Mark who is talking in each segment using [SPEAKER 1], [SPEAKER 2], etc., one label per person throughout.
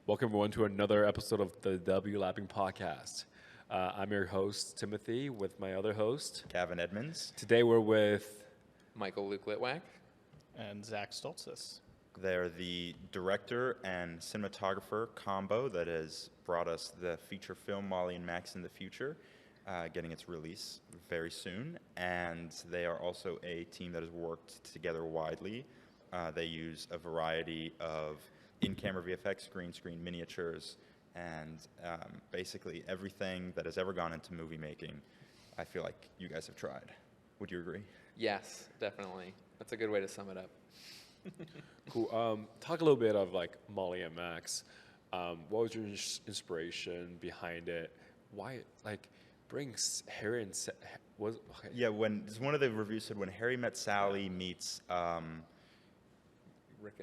[SPEAKER 1] Welcome everyone to another episode of the WLab'ing podcast. I'm your host, Timothy, with my other host,
[SPEAKER 2] Gavin Edmonds.
[SPEAKER 1] Today we're with
[SPEAKER 3] Michael Litwak.
[SPEAKER 4] And Zach Stoltzfus.
[SPEAKER 2] They're the director and cinematographer combo that has brought us the feature film Molli and Max in the future, getting its release very soon. And they are also a team that has worked together widely. They use a variety of in-camera VFX, green screen miniatures, and basically everything that has ever gone into movie making, I feel like you guys have tried. Would you agree?
[SPEAKER 3] Yes, definitely. That's a good way to sum it up.
[SPEAKER 1] Cool. Talk a little bit of like Molli and Max. What was your inspiration behind it? Why brings Harry and
[SPEAKER 2] Yeah, when one of the reviews said when Harry met Sally meets
[SPEAKER 3] Rick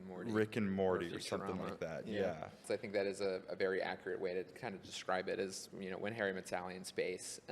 [SPEAKER 3] and Morty
[SPEAKER 2] or something like that. Yeah.
[SPEAKER 3] So I think that is a very accurate way to kind of describe it as, when Harry met Sally in space.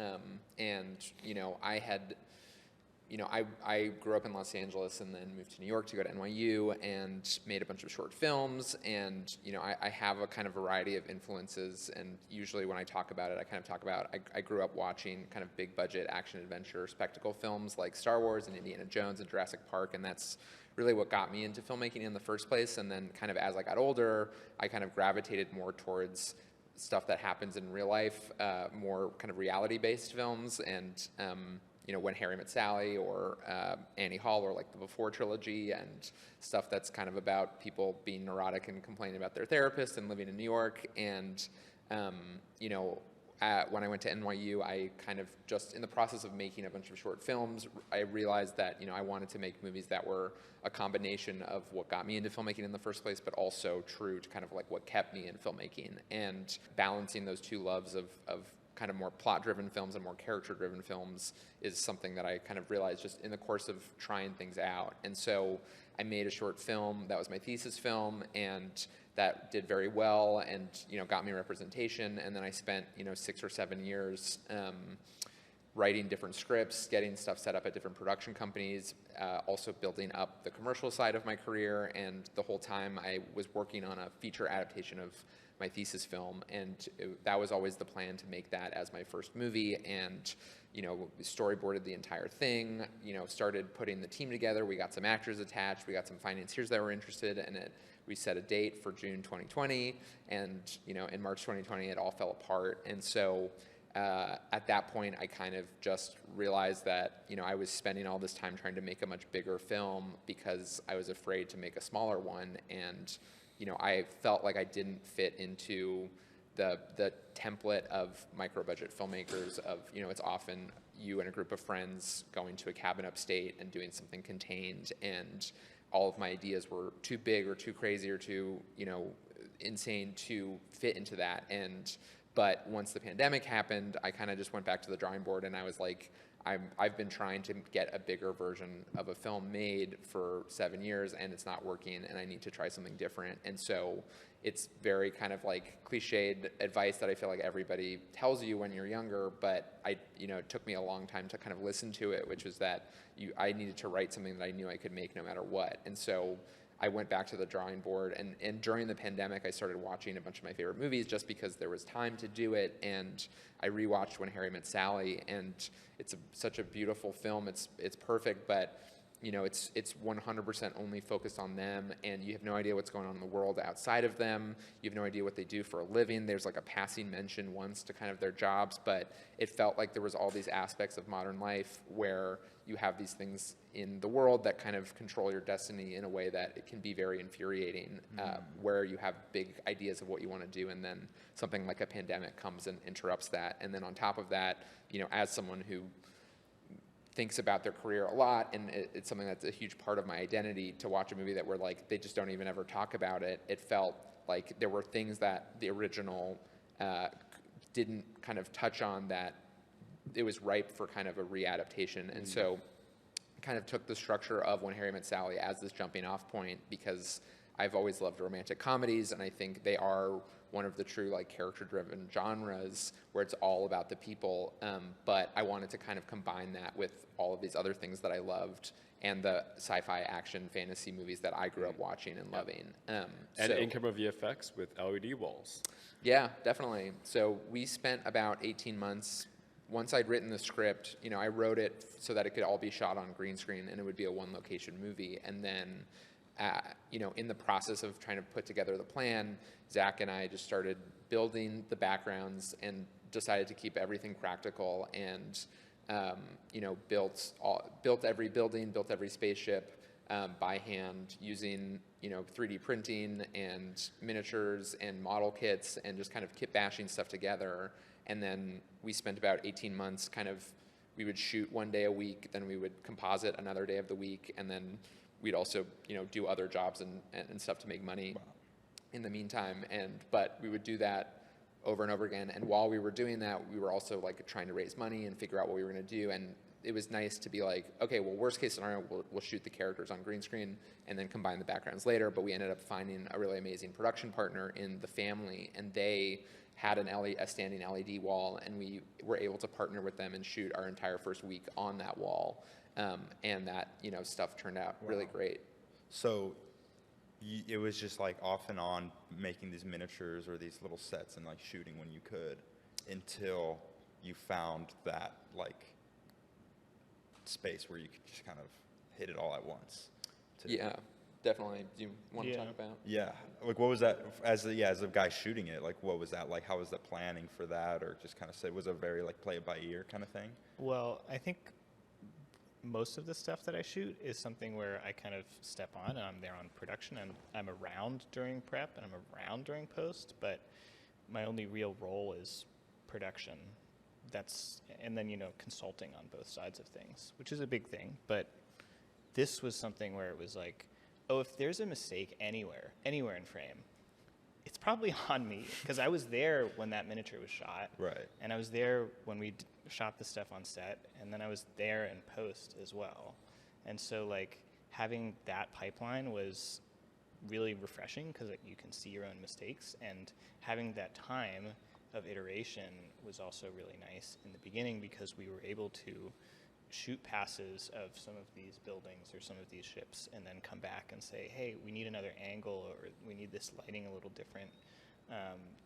[SPEAKER 3] I grew up in Los Angeles and then moved to New York to go to NYU and made a bunch of short films. And, I have a kind of variety of influences. And usually when I talk about it, I kind of talk about, I grew up watching kind of big budget action adventure spectacle films like Star Wars and Indiana Jones and Jurassic Park. And that's really what got me into filmmaking in the first place. And then kind of as I got older, I kind of gravitated more towards stuff that happens in real life, more kind of reality-based films. And, When Harry Met Sally or Annie Hall or like the Before trilogy and stuff that's kind of about people being neurotic and complaining about their therapist and living in New York. And, when I went to NYU, I kind of just in the process of making a bunch of short films, I realized that, I wanted to make movies that were a combination of what got me into filmmaking in the first place, but also true to kind of like what kept me in filmmaking, and balancing those two loves of kind of more plot-driven films and more character-driven films is something that I kind of realized just in the course of trying things out. And so I made a short film that was my thesis film, and that did very well and, got me representation. And then I spent, 6 or 7 years writing different scripts, getting stuff set up at different production companies, also building up the commercial side of my career. And the whole time I was working on a feature adaptation of my thesis film, and that was always the plan, to make that as my first movie. And storyboarded the entire thing, started putting the team together. We got some actors attached, we got some financiers that were interested in it. We set a date for June 2020, and in March 2020 it all fell apart. And so at that point I kind of just realized that I was spending all this time trying to make a much bigger film because I was afraid to make a smaller one. And I felt like I didn't fit into the template of micro-budget filmmakers of, it's often you and a group of friends going to a cabin upstate and doing something contained, and all of my ideas were too big or too crazy or too, insane to fit into that. But once the pandemic happened, I kind of just went back to the drawing board, and I was like, I've been trying to get a bigger version of a film made for 7 years, and it's not working, and I need to try something different. And so it's very kind of like cliched advice that I feel like everybody tells you when you're younger, but it took me a long time to kind of listen to it, which was that I needed to write something that I knew I could make no matter what. And so I went back to the drawing board, and during the pandemic, I started watching a bunch of my favorite movies just because there was time to do it. And I rewatched When Harry Met Sally, and it's such a beautiful film. It's perfect, but it's 100% only focused on them, and you have no idea what's going on in the world outside of them. You have no idea what they do for a living. There's like a passing mention once to kind of their jobs, but it felt like there was all these aspects of modern life where you have these things in the world that kind of control your destiny in a way that it can be very infuriating, where you have big ideas of what you want to do, and then something like a pandemic comes and interrupts that. And then on top of that, as someone who thinks about their career a lot, and it's something that's a huge part of my identity, to watch a movie that where like they just don't even ever talk about it, it felt like there were things that the original didn't kind of touch on, that it was ripe for kind of a readaptation. And so kind of took the structure of When Harry Met Sally as this jumping off point, because I've always loved romantic comedies, and I think they are one of the true like character-driven genres where it's all about the people. But I wanted to kind of combine that with all of these other things that I loved and the sci-fi action fantasy movies that I grew up watching and loving.
[SPEAKER 1] And
[SPEAKER 3] So-
[SPEAKER 1] in-camera VFX with LED walls.
[SPEAKER 3] yeah, definitely. So we spent about 18 months. Once I'd written the script, you know, I wrote it so that it could all be shot on green screen and it would be a one-location movie. And then, you know, in the process of trying to put together the plan, Zach and I just started building the backgrounds and decided to keep everything practical and, you know, built every building, built every spaceship by hand using, you know, 3D printing and miniatures and model kits and just kind of kit bashing stuff together. And then we spent about 18 months kind of, we would shoot one day a week, then we would composite another day of the week, and then we'd also, you know, do other jobs and stuff to make money in the meantime. But we would do that over and over again. And while we were doing that, we were also like trying to raise money and figure out what we were going to do. And it was nice to be like, okay, well, worst case scenario, we'll shoot the characters on green screen and then combine the backgrounds later. But we ended up finding a really amazing production partner in the family, and they had a standing LED wall, and we were able to partner with them and shoot our entire first week on that wall. And that, you know, stuff turned out really great.
[SPEAKER 2] So it was just like off and on making these miniatures or these little sets and like shooting when you could until you found that like space where you could just kind of hit it all at once.
[SPEAKER 3] Yeah, definitely. Do you want to talk about?
[SPEAKER 2] Yeah, like what was that as a guy shooting it? Like what was that like? How was the planning for that, or just kind of say was it very like play it by ear kind of thing?
[SPEAKER 4] Well, I think most of the stuff that I shoot is something where I kind of step on and I'm there on production and I'm around during prep and I'm around during post, but my only real role is production. And then, you know, consulting on both sides of things, which is a big thing. But this was something where it was like, oh, if there's a mistake anywhere in frame, it's probably on me, because I was there when that miniature was shot.
[SPEAKER 2] Right.
[SPEAKER 4] And I was there when we shot the stuff on set, and then I was there in post as well. And so, like, having that pipeline was really refreshing because you can see your own mistakes, and having that time of iteration was also really nice in the beginning because we were able to shoot passes of some of these buildings or some of these ships and then come back and say, hey, we need another angle, or we need this lighting a little different.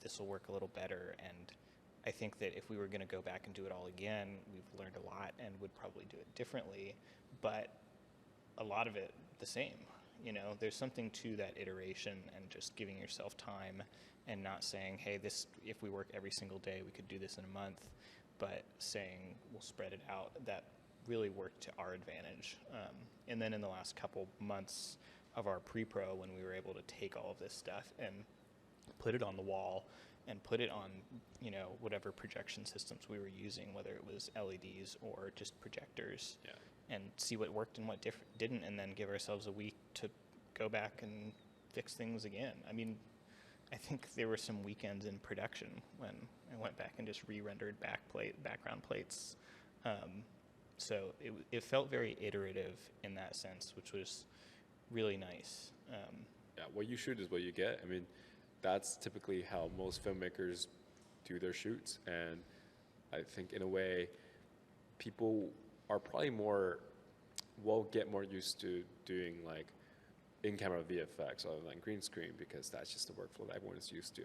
[SPEAKER 4] This will work a little better. And I think that if we were going to go back and do it all again, we've learned a lot and would probably do it differently, but a lot of it the same. You know, there's something to that iteration and just giving yourself time and not saying, hey, this, if we work every single day, we could do this in a month, but saying we'll spread it out. That really worked to our advantage. And then in the last couple months of our pre-pro, when we were able to take all of this stuff and put it on the wall and put it on, you know, whatever projection systems we were using, whether it was LEDs or just projectors, and see what worked and what didn't, and then give ourselves a week to go back and fix things again. I mean, I think there were some weekends in production when I went back and just re-rendered background plates. So it felt very iterative in that sense, which was really nice.
[SPEAKER 1] Yeah, what you shoot is what you get. I mean, that's typically how most filmmakers do their shoots. And I think in a way, people are probably will get more used to doing like in-camera VFX other than green screen, because that's just the workflow that everyone is used to.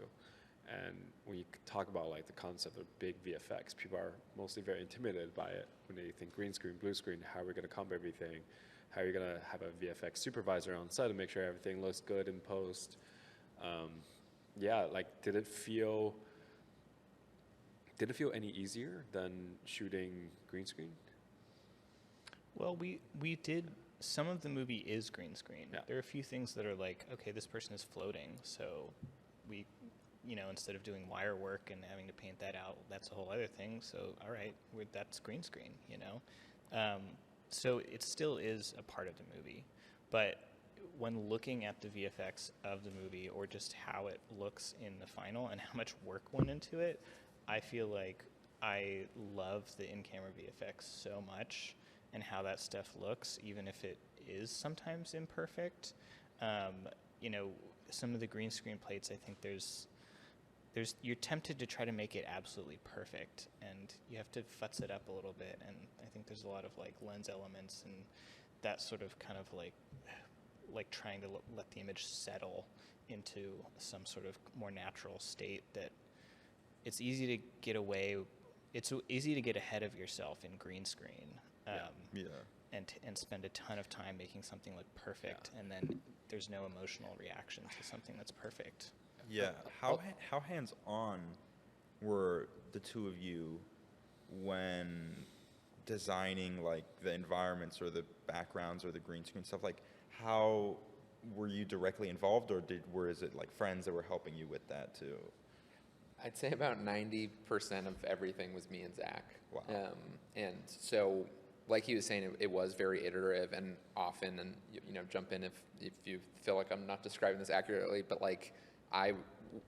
[SPEAKER 1] And when you talk about like the concept of big VFX, people are mostly very intimidated by it. When they think green screen, blue screen, how are we going to comp everything? How are you going to have a VFX supervisor on set to make sure everything looks good in post? Yeah, like did it feel any easier than shooting green screen?
[SPEAKER 4] Well, we did. Some of the movie is green screen.
[SPEAKER 1] Yeah.
[SPEAKER 4] There are a few things that are like, okay, this person is floating, so we, you know, instead of doing wire work and having to paint that out, that's a whole other thing. So, all right, that's green screen, you know. So it still is a part of the movie, but when looking at the VFX of the movie, or just how it looks in the final and how much work went into it, I feel like I love the in-camera VFX so much, and how that stuff looks, even if it is sometimes imperfect. you know, some of the green screen plates, I think you're tempted to try to make it absolutely perfect, and you have to futz it up a little bit. And I think there's a lot of like lens elements and that sort of kind of like trying to let the image settle into some sort of more natural state, that it's easy to get away. It's easy to get ahead of yourself in green screen. And spend a ton of time making something look perfect, and then there's no emotional reaction to something that's perfect.
[SPEAKER 2] Yeah. How hands-on were the two of you when designing like the environments or the backgrounds or the green screen stuff? Like, how were you directly involved, or is it like friends that were helping you with that too?
[SPEAKER 3] I'd say about 90% of everything was me and Zach.
[SPEAKER 2] Wow.
[SPEAKER 3] And so, like he was saying, it was very iterative and often, and you know, jump in if you feel like I'm not describing this accurately, but like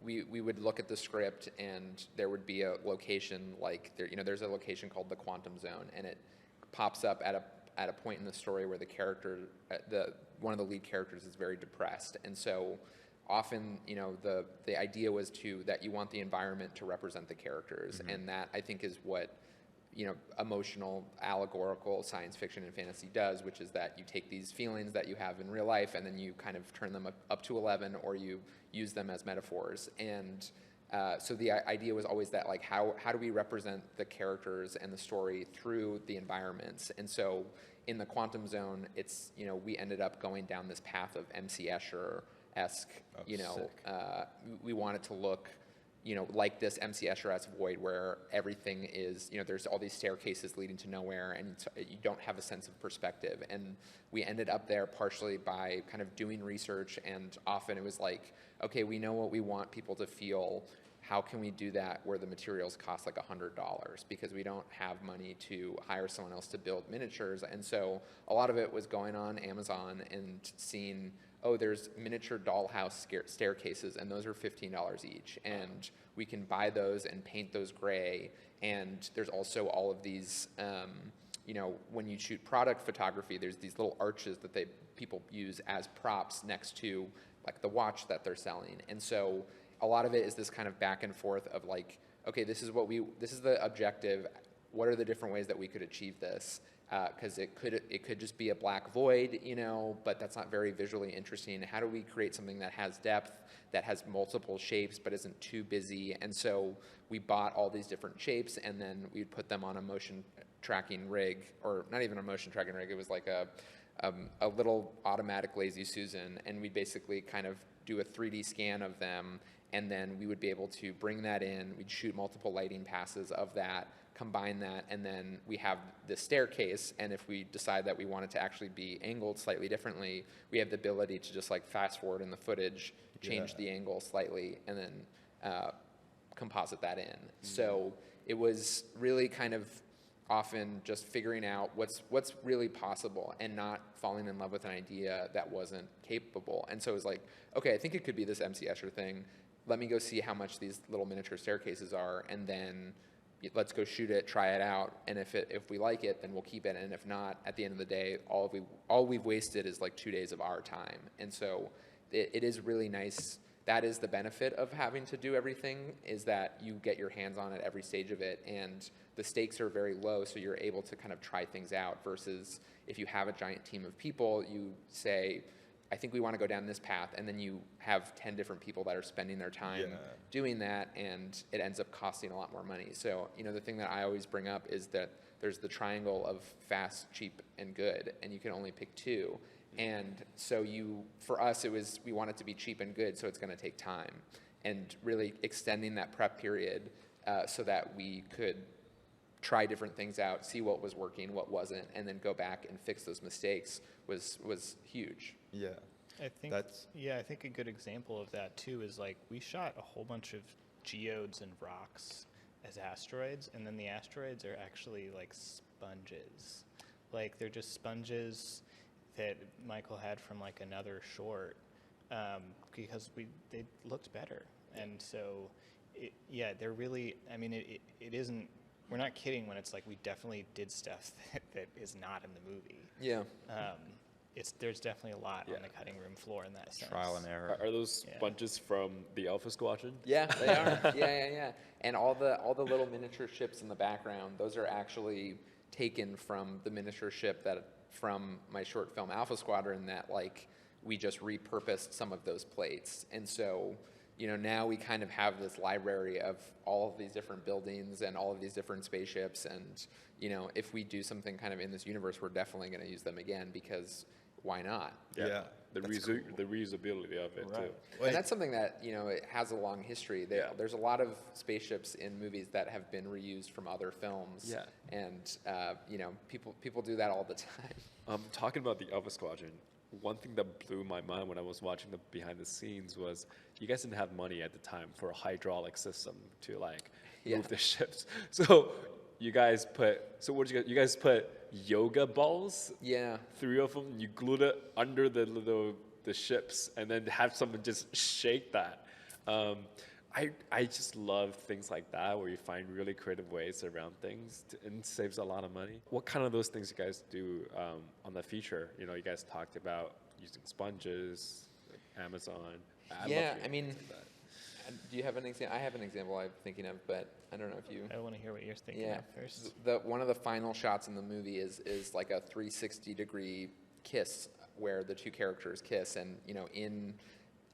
[SPEAKER 3] we would look at the script and there would be a location like there's a location called the Quantum Zone, and it pops up at a point in the story where the character, one of the lead characters is very depressed, and so often, you know, the idea was that you want the environment to represent the characters, and that I think is what, you know, emotional, allegorical science fiction and fantasy does, which is that you take these feelings that you have in real life and then you kind of turn them up to 11, or you use them as metaphors. And so the idea was always that, like, how do we represent the characters and the story through the environments? And so in the Quantum Zone, it's, you know, we ended up going down this path of M.C. Escher-esque, you know, we wanted to look, you know, like this M.C. Escher-esque void where everything is, you know, there's all these staircases leading to nowhere, and you don't have a sense of perspective. And we ended up there partially by kind of doing research, and often it was like, okay, we know what we want people to feel. How can we do that where the materials cost like $100? Because we don't have money to hire someone else to build miniatures. And so a lot of it was going on Amazon and seeing, oh, there's miniature dollhouse staircases, and those are $15 each. And we can buy those and paint those gray. And there's also all of these, you know, when you shoot product photography, there's these little arches that people use as props next to like the watch that they're selling. And so a lot of it is this kind of back and forth of like, okay, this is the objective. What are the different ways that we could achieve this? Because it could just be a black void, you know, but that's not very visually interesting. How do we create something that has depth, that has multiple shapes, but isn't too busy? And so we bought all these different shapes, and then we'd put them on a motion tracking rig, or not even a motion tracking rig. It was like a little automatic Lazy Susan, and we'd basically kind of do a 3D scan of them, and then we would be able to bring that in. We'd shoot multiple lighting passes of that, combine that, and then we have the staircase, and if we decide that we want it to actually be angled slightly differently, we have the ability to just like fast forward in the footage, change the angle slightly, and then composite that in. So it was really kind of often just figuring out what's really possible and not falling in love with an idea that wasn't capable. And so it was like, okay, I think it could be this M.C. Escher thing. Let me go see how much these little miniature staircases are, and then let's go shoot it, try it out, and if we like it, then we'll keep it, and if not, at the end of the day, all we've wasted is like 2 days of our time. And so it is really nice. That is the benefit of having to do everything, is that you get your hands on at every stage of it, and the stakes are very low, so you're able to kind of try things out, versus if you have a giant team of people, you say, I think we want to go down this path, and then you have 10 different people that are spending their time doing that, and it ends up costing a lot more money. So, you know, the thing that I always bring up is that there's the triangle of fast, cheap, and good, and you can only pick two. And so for us, we want it to be cheap and good, so it's going to take time, and really extending that prep period so that we could try different things out, see what was working, what wasn't, and then go back and fix those mistakes was huge.
[SPEAKER 2] Yeah.
[SPEAKER 4] I think a good example of that too is like we shot a whole bunch of geodes and rocks as asteroids, and then the asteroids are actually like sponges. Like they're just sponges that Michael had from like another short because they looked better. And so they're really, I mean, it isn't, we're not kidding when it's like we definitely did stuff that is not in the movie.
[SPEAKER 3] Yeah.
[SPEAKER 4] there's definitely a lot
[SPEAKER 1] Yeah.
[SPEAKER 4] on the cutting room floor in that sense.
[SPEAKER 2] Trial and error.
[SPEAKER 1] Are those
[SPEAKER 4] Yeah.
[SPEAKER 1] sponges from the Alpha Squadron?
[SPEAKER 3] Yeah, they are. Yeah. And all the little miniature ships in the background, those are actually taken from the miniature ship from my short film Alpha Squadron that like we just repurposed some of those plates. And so, now we kind of have this library of all of these different buildings and all of these different spaceships. And, if we do something kind of in this universe, we're definitely going to use them again because why not?
[SPEAKER 2] Yeah,
[SPEAKER 1] The
[SPEAKER 2] that's
[SPEAKER 1] the reusability of it too.
[SPEAKER 2] Wait.
[SPEAKER 3] And that's something that, it has a long history.
[SPEAKER 1] Yeah.
[SPEAKER 3] There's a lot of spaceships in movies that have been reused from other films.
[SPEAKER 1] Yeah.
[SPEAKER 3] And, people do that all the time.
[SPEAKER 1] Talking about the Alpha Squadron, one thing that blew my mind when I was watching the behind the scenes was you guys didn't have money at the time for a hydraulic system to like
[SPEAKER 3] Yeah.
[SPEAKER 1] move the ships. So you guys what did you guys put yoga balls,
[SPEAKER 3] Yeah.
[SPEAKER 1] 3 of them, you glued it under the ships and then have someone just shake that. I just love things like that where you find really creative ways around things and saves a lot of money. What kind of those things you guys do on the feature? You guys talked about using sponges, like Amazon. I'd love
[SPEAKER 3] Yeah,
[SPEAKER 1] to hear
[SPEAKER 3] I mean,
[SPEAKER 1] things like that.
[SPEAKER 3] do you have an example? I have an example I'm thinking of, but I don't know if you.
[SPEAKER 4] I want to hear what you're thinking
[SPEAKER 3] Yeah.
[SPEAKER 4] of first.
[SPEAKER 3] One of the final shots in the movie is like a 360-degree kiss where the two characters kiss, and in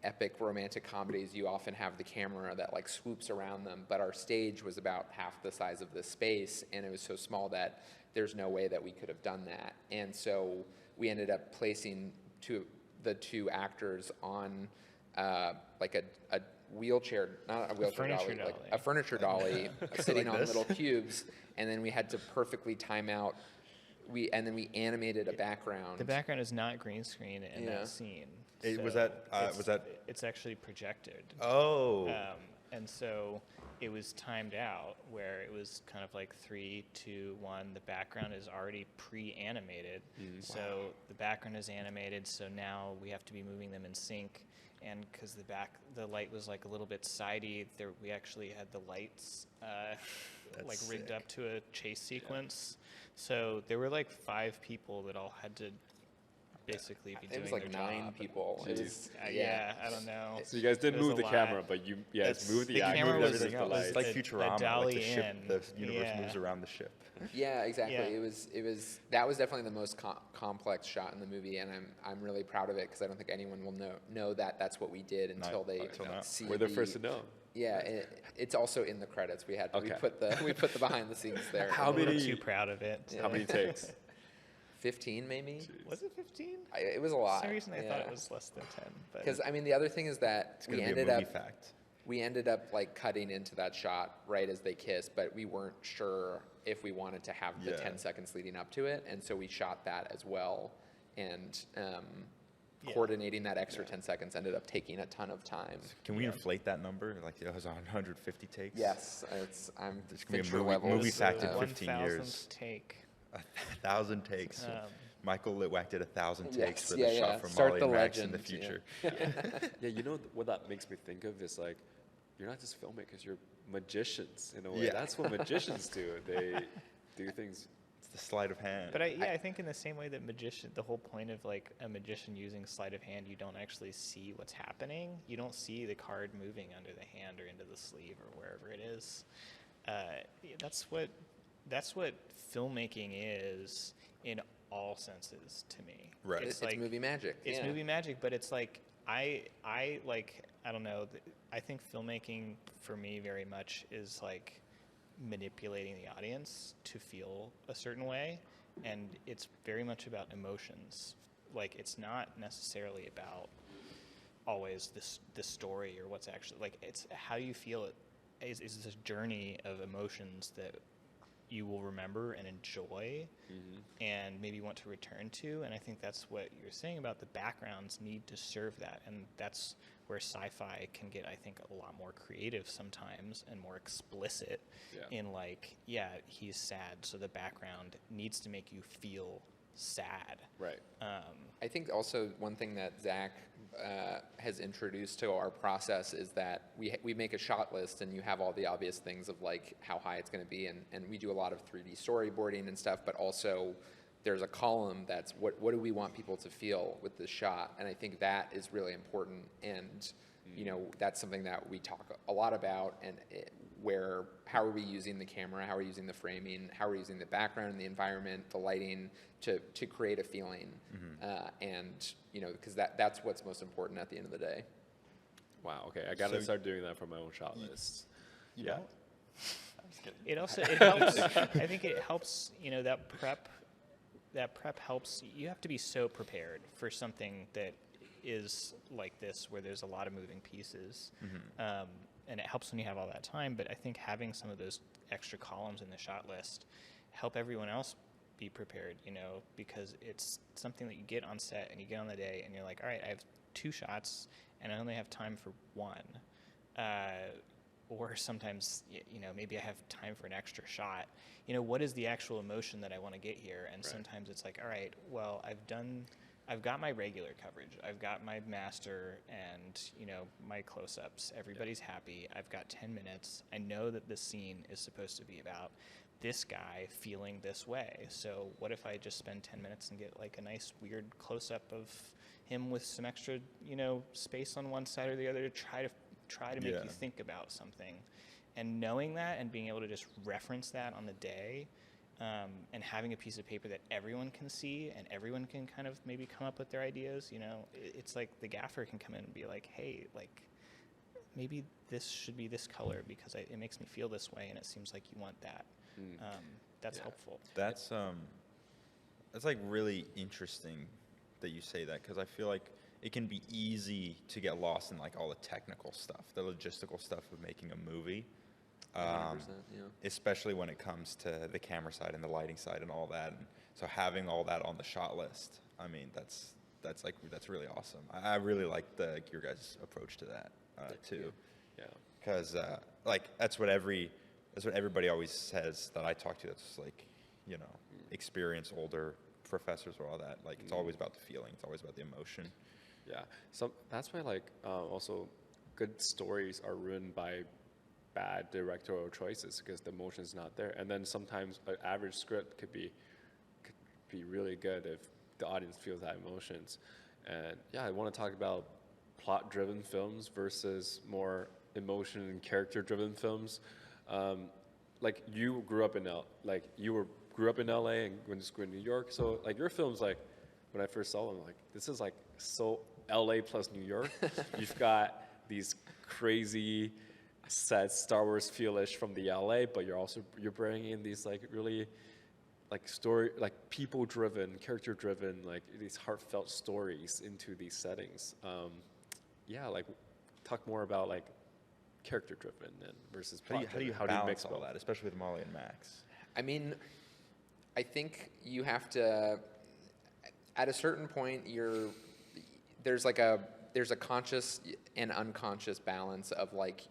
[SPEAKER 3] epic romantic comedies, you often have the camera that like swoops around them, but our stage was about half the size of this space, and it was so small that there's no way that we could have done that. And so we ended up placing the two actors on like a wheelchair, not a wheelchair
[SPEAKER 4] furniture
[SPEAKER 3] dolly, like
[SPEAKER 4] dolly.
[SPEAKER 3] a furniture dolly sitting
[SPEAKER 2] Like
[SPEAKER 3] on
[SPEAKER 2] this?
[SPEAKER 3] little cubes, and then we had to perfectly time out. And then we animated a background.
[SPEAKER 4] The background is not green screen in
[SPEAKER 3] Yeah.
[SPEAKER 4] that scene.
[SPEAKER 2] Was
[SPEAKER 4] So
[SPEAKER 2] that- was that-
[SPEAKER 4] It's actually projected.
[SPEAKER 2] Oh.
[SPEAKER 4] And so it was timed out where it was kind of like 3, 2, 1. The background is already pre-animated. So the background is animated. So now we have to be moving them in sync. And because the light was like a little bit sidey, we actually had the lights like rigged
[SPEAKER 2] sick.
[SPEAKER 4] up to a chase sequence. So there were like 5 people that all had to basically be
[SPEAKER 3] It
[SPEAKER 4] doing
[SPEAKER 3] was like
[SPEAKER 4] their
[SPEAKER 3] 9
[SPEAKER 4] job.
[SPEAKER 3] people. It was,
[SPEAKER 4] Yeah, I don't know.
[SPEAKER 1] So you guys didn't
[SPEAKER 4] It was
[SPEAKER 1] move
[SPEAKER 4] a
[SPEAKER 1] the
[SPEAKER 4] lot.
[SPEAKER 1] camera, but you guys moved the actors,
[SPEAKER 4] camera was-
[SPEAKER 1] everything
[SPEAKER 2] everything
[SPEAKER 1] else.
[SPEAKER 2] else. It's like
[SPEAKER 4] a
[SPEAKER 2] Futurama, like
[SPEAKER 4] dolly
[SPEAKER 2] the ship,
[SPEAKER 4] in.
[SPEAKER 2] the universe
[SPEAKER 4] Yeah.
[SPEAKER 2] moves around the ship.
[SPEAKER 3] Yeah, exactly.
[SPEAKER 4] Yeah.
[SPEAKER 3] It was that was definitely the most complex shot in the movie, and I'm really proud of it because I don't think anyone will know that that's what we did until they
[SPEAKER 2] until now.
[SPEAKER 3] see.
[SPEAKER 1] We're the first to know.
[SPEAKER 3] Yeah, it's also in the credits. We
[SPEAKER 1] Okay.
[SPEAKER 3] put the behind the scenes there.
[SPEAKER 1] How
[SPEAKER 4] I'm a little
[SPEAKER 1] many-
[SPEAKER 4] too proud of it.
[SPEAKER 3] Yeah.
[SPEAKER 1] How many takes?
[SPEAKER 3] 15 maybe.
[SPEAKER 4] Was it 15?
[SPEAKER 3] It was a lot.
[SPEAKER 4] For some reason I thought
[SPEAKER 3] yeah.
[SPEAKER 4] it was less than 10. But
[SPEAKER 3] Because I mean, the other thing is that
[SPEAKER 2] It's going
[SPEAKER 3] we
[SPEAKER 2] to be a
[SPEAKER 3] ended
[SPEAKER 2] movie
[SPEAKER 3] up
[SPEAKER 2] fact.
[SPEAKER 3] we ended up like cutting into that shot right as they kissed, but we weren't sure if we wanted to have the
[SPEAKER 2] Yeah.
[SPEAKER 3] 10 seconds leading up to it, and so we shot that as well. And
[SPEAKER 4] Yeah.
[SPEAKER 3] coordinating that extra 10 seconds ended up taking a ton of time.
[SPEAKER 2] Can we inflate that number? Like it was 150 takes?
[SPEAKER 3] Yes, I'm
[SPEAKER 2] There's gonna be a
[SPEAKER 3] Fincher
[SPEAKER 2] movie-
[SPEAKER 3] levels.
[SPEAKER 2] movie fact in
[SPEAKER 3] uh,
[SPEAKER 2] 15
[SPEAKER 4] 1,000th
[SPEAKER 2] years.
[SPEAKER 4] take.
[SPEAKER 2] 1,000 takes. Michael Litwak did 1,000 takes
[SPEAKER 3] Yes,
[SPEAKER 2] for the
[SPEAKER 3] yeah,
[SPEAKER 2] shot
[SPEAKER 3] yeah.
[SPEAKER 2] from
[SPEAKER 3] Start
[SPEAKER 2] Molli
[SPEAKER 3] the
[SPEAKER 2] and Max in the
[SPEAKER 3] legend,
[SPEAKER 2] future.
[SPEAKER 1] Yeah, what that makes me think of is like, you're not just filmmakers, you're magicians in a way.
[SPEAKER 2] Yeah.
[SPEAKER 1] That's what magicians do. They do things.
[SPEAKER 2] It's the sleight of hand.
[SPEAKER 4] But I think in the same way that the whole point of like a magician using sleight of hand, you don't actually see what's happening. You don't see the card moving under the hand or into the sleeve or wherever it is. That's what filmmaking is in all senses to me.
[SPEAKER 2] Right.
[SPEAKER 3] It's
[SPEAKER 4] like
[SPEAKER 3] movie magic.
[SPEAKER 4] It's
[SPEAKER 3] yeah.
[SPEAKER 4] movie magic, but it's like I don't know. I think filmmaking for me very much is like manipulating the audience to feel a certain way, and it's very much about emotions. Like it's not necessarily about always the story or what's actually like. It's how you feel it is this journey of emotions that you will remember and enjoy and maybe want to return to. And I think that's what you're saying about the backgrounds need to serve that. And that's where sci-fi can get, I think, a lot more creative sometimes and more explicit in like, yeah, he's sad, so the background needs to make you feel sad.
[SPEAKER 1] Right.
[SPEAKER 3] I think also one thing that Zach has introduced to our process is that we make a shot list, and you have all the obvious things of like how high it's going to be, and we do a lot of 3D storyboarding and stuff, but also there's a column that's what do we want people to feel with this shot, and I think that is really important, and you know, that's something that we talk a lot about, and where how are we using the camera, how are we using the framing, how are we using the background, the environment, the lighting to create a feeling, and you know, because that's what's most important at the end of the day.
[SPEAKER 1] Wow. Okay, I gotta start doing that for my own shot list. Yeah.
[SPEAKER 4] It also it helps. I think it helps. You know, that prep helps. You have to be so prepared for something that is like this, where there's a lot of moving pieces, and it helps when you have all that time. But I think having some of those extra columns in the shot list help everyone else be prepared. You know, because it's something that you get on set and you get on the day, and you're like, all right, I have 2 shots, and I only have time for 1. Or sometimes, you know, maybe I have time for an extra shot. You know, what is the actual emotion that I want to get here? And sometimes it's like, all right, well, I've got my regular coverage. I've got my master and, you know, my close-ups. Everybody's happy. I've got 10 minutes. I know that this scene is supposed to be about this guy feeling this way. So what if I just spend 10 minutes and get like a nice weird close-up of him with some extra, you know, space on one side or the other to try to make you think about something, and knowing that and being able to just reference that on the day, and having a piece of paper that everyone can see and everyone can kind of maybe come up with their ideas. You know, it's like the gaffer can come in and be like, hey, like maybe this should be this color because it makes me feel this way, and it seems like you want that. That's helpful.
[SPEAKER 2] That's like really interesting that you say that, because I feel like it can be easy to get lost in like all the technical stuff, the logistical stuff of making a movie,
[SPEAKER 3] 100%,
[SPEAKER 2] especially when it comes to the camera side and the lighting side and all that. And so having all that on the shot list, I mean, that's really awesome. I really like your guys' approach to that too.
[SPEAKER 1] Yeah,
[SPEAKER 2] because like that's what everybody always says that I talk to. That's like, you know, experienced older professors or all that. Like it's always about the feeling. It's always about the emotion.
[SPEAKER 1] Yeah, so that's why like also good stories are ruined by bad directorial choices because the emotion's not there. And then sometimes an average script could be really good if the audience feels that emotions. And yeah, I want to talk about plot-driven films versus more emotion and character-driven films. Like you grew up in grew up in LA and went to school in New York. So like your films, like when I first saw them, like this is like so LA plus New York. You've got these crazy sets, Star Wars feel-ish from the LA, but you're bringing in these like really like people-driven, character-driven, like these heartfelt stories into these settings. Yeah, like talk more about like character-driven and versus plot.
[SPEAKER 2] How do you balance all that, especially with Molli and Max?
[SPEAKER 3] I mean, I think you have to, at a certain point, there's a conscious and unconscious balance of like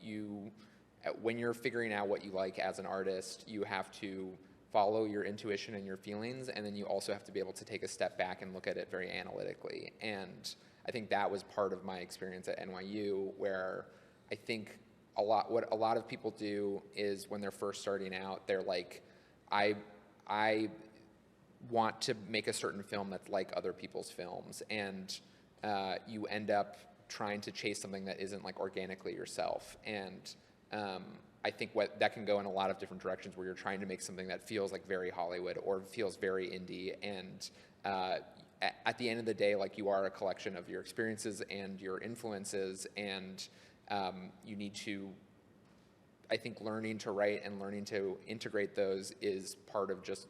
[SPEAKER 3] when you're figuring out what you like as an artist, you have to follow your intuition and your feelings, and then you also have to be able to take a step back and look at it very analytically. And I think that was part of my experience at NYU, where I think what a lot of people do is when they're first starting out, they're like, I want to make a certain film that's like other people's films, and you end up trying to chase something that isn't like organically yourself. And I think that can go in a lot of different directions, where you're trying to make something that feels like very Hollywood or feels very indie. And at the end of the day, like you are a collection of your experiences and your influences, and you need to, I think learning to write and learning to integrate those is part of just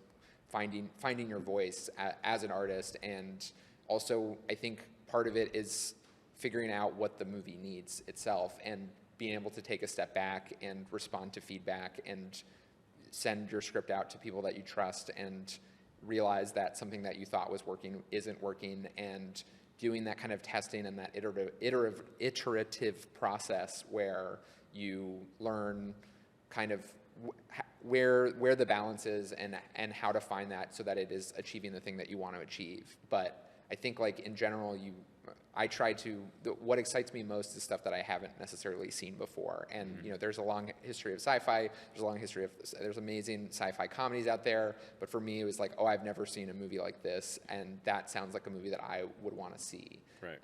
[SPEAKER 3] finding your voice as an artist. And also, I think part of it is figuring out what the movie needs itself and being able to take a step back and respond to feedback and send your script out to people that you trust and realize that something that you thought was working isn't working, and doing that kind of testing and that iterative process where you learn kind of where the balance is and how to find that so that it is achieving the thing that you want to achieve. But I think like in general, I try to, what excites me most is stuff that I haven't necessarily seen before. And, you know, there's a long history of sci-fi, there's a long history of, there's amazing sci-fi comedies out there, but for me it was like, oh, I've never seen a movie like this, and that sounds like a movie that I would want to see.
[SPEAKER 1] Right.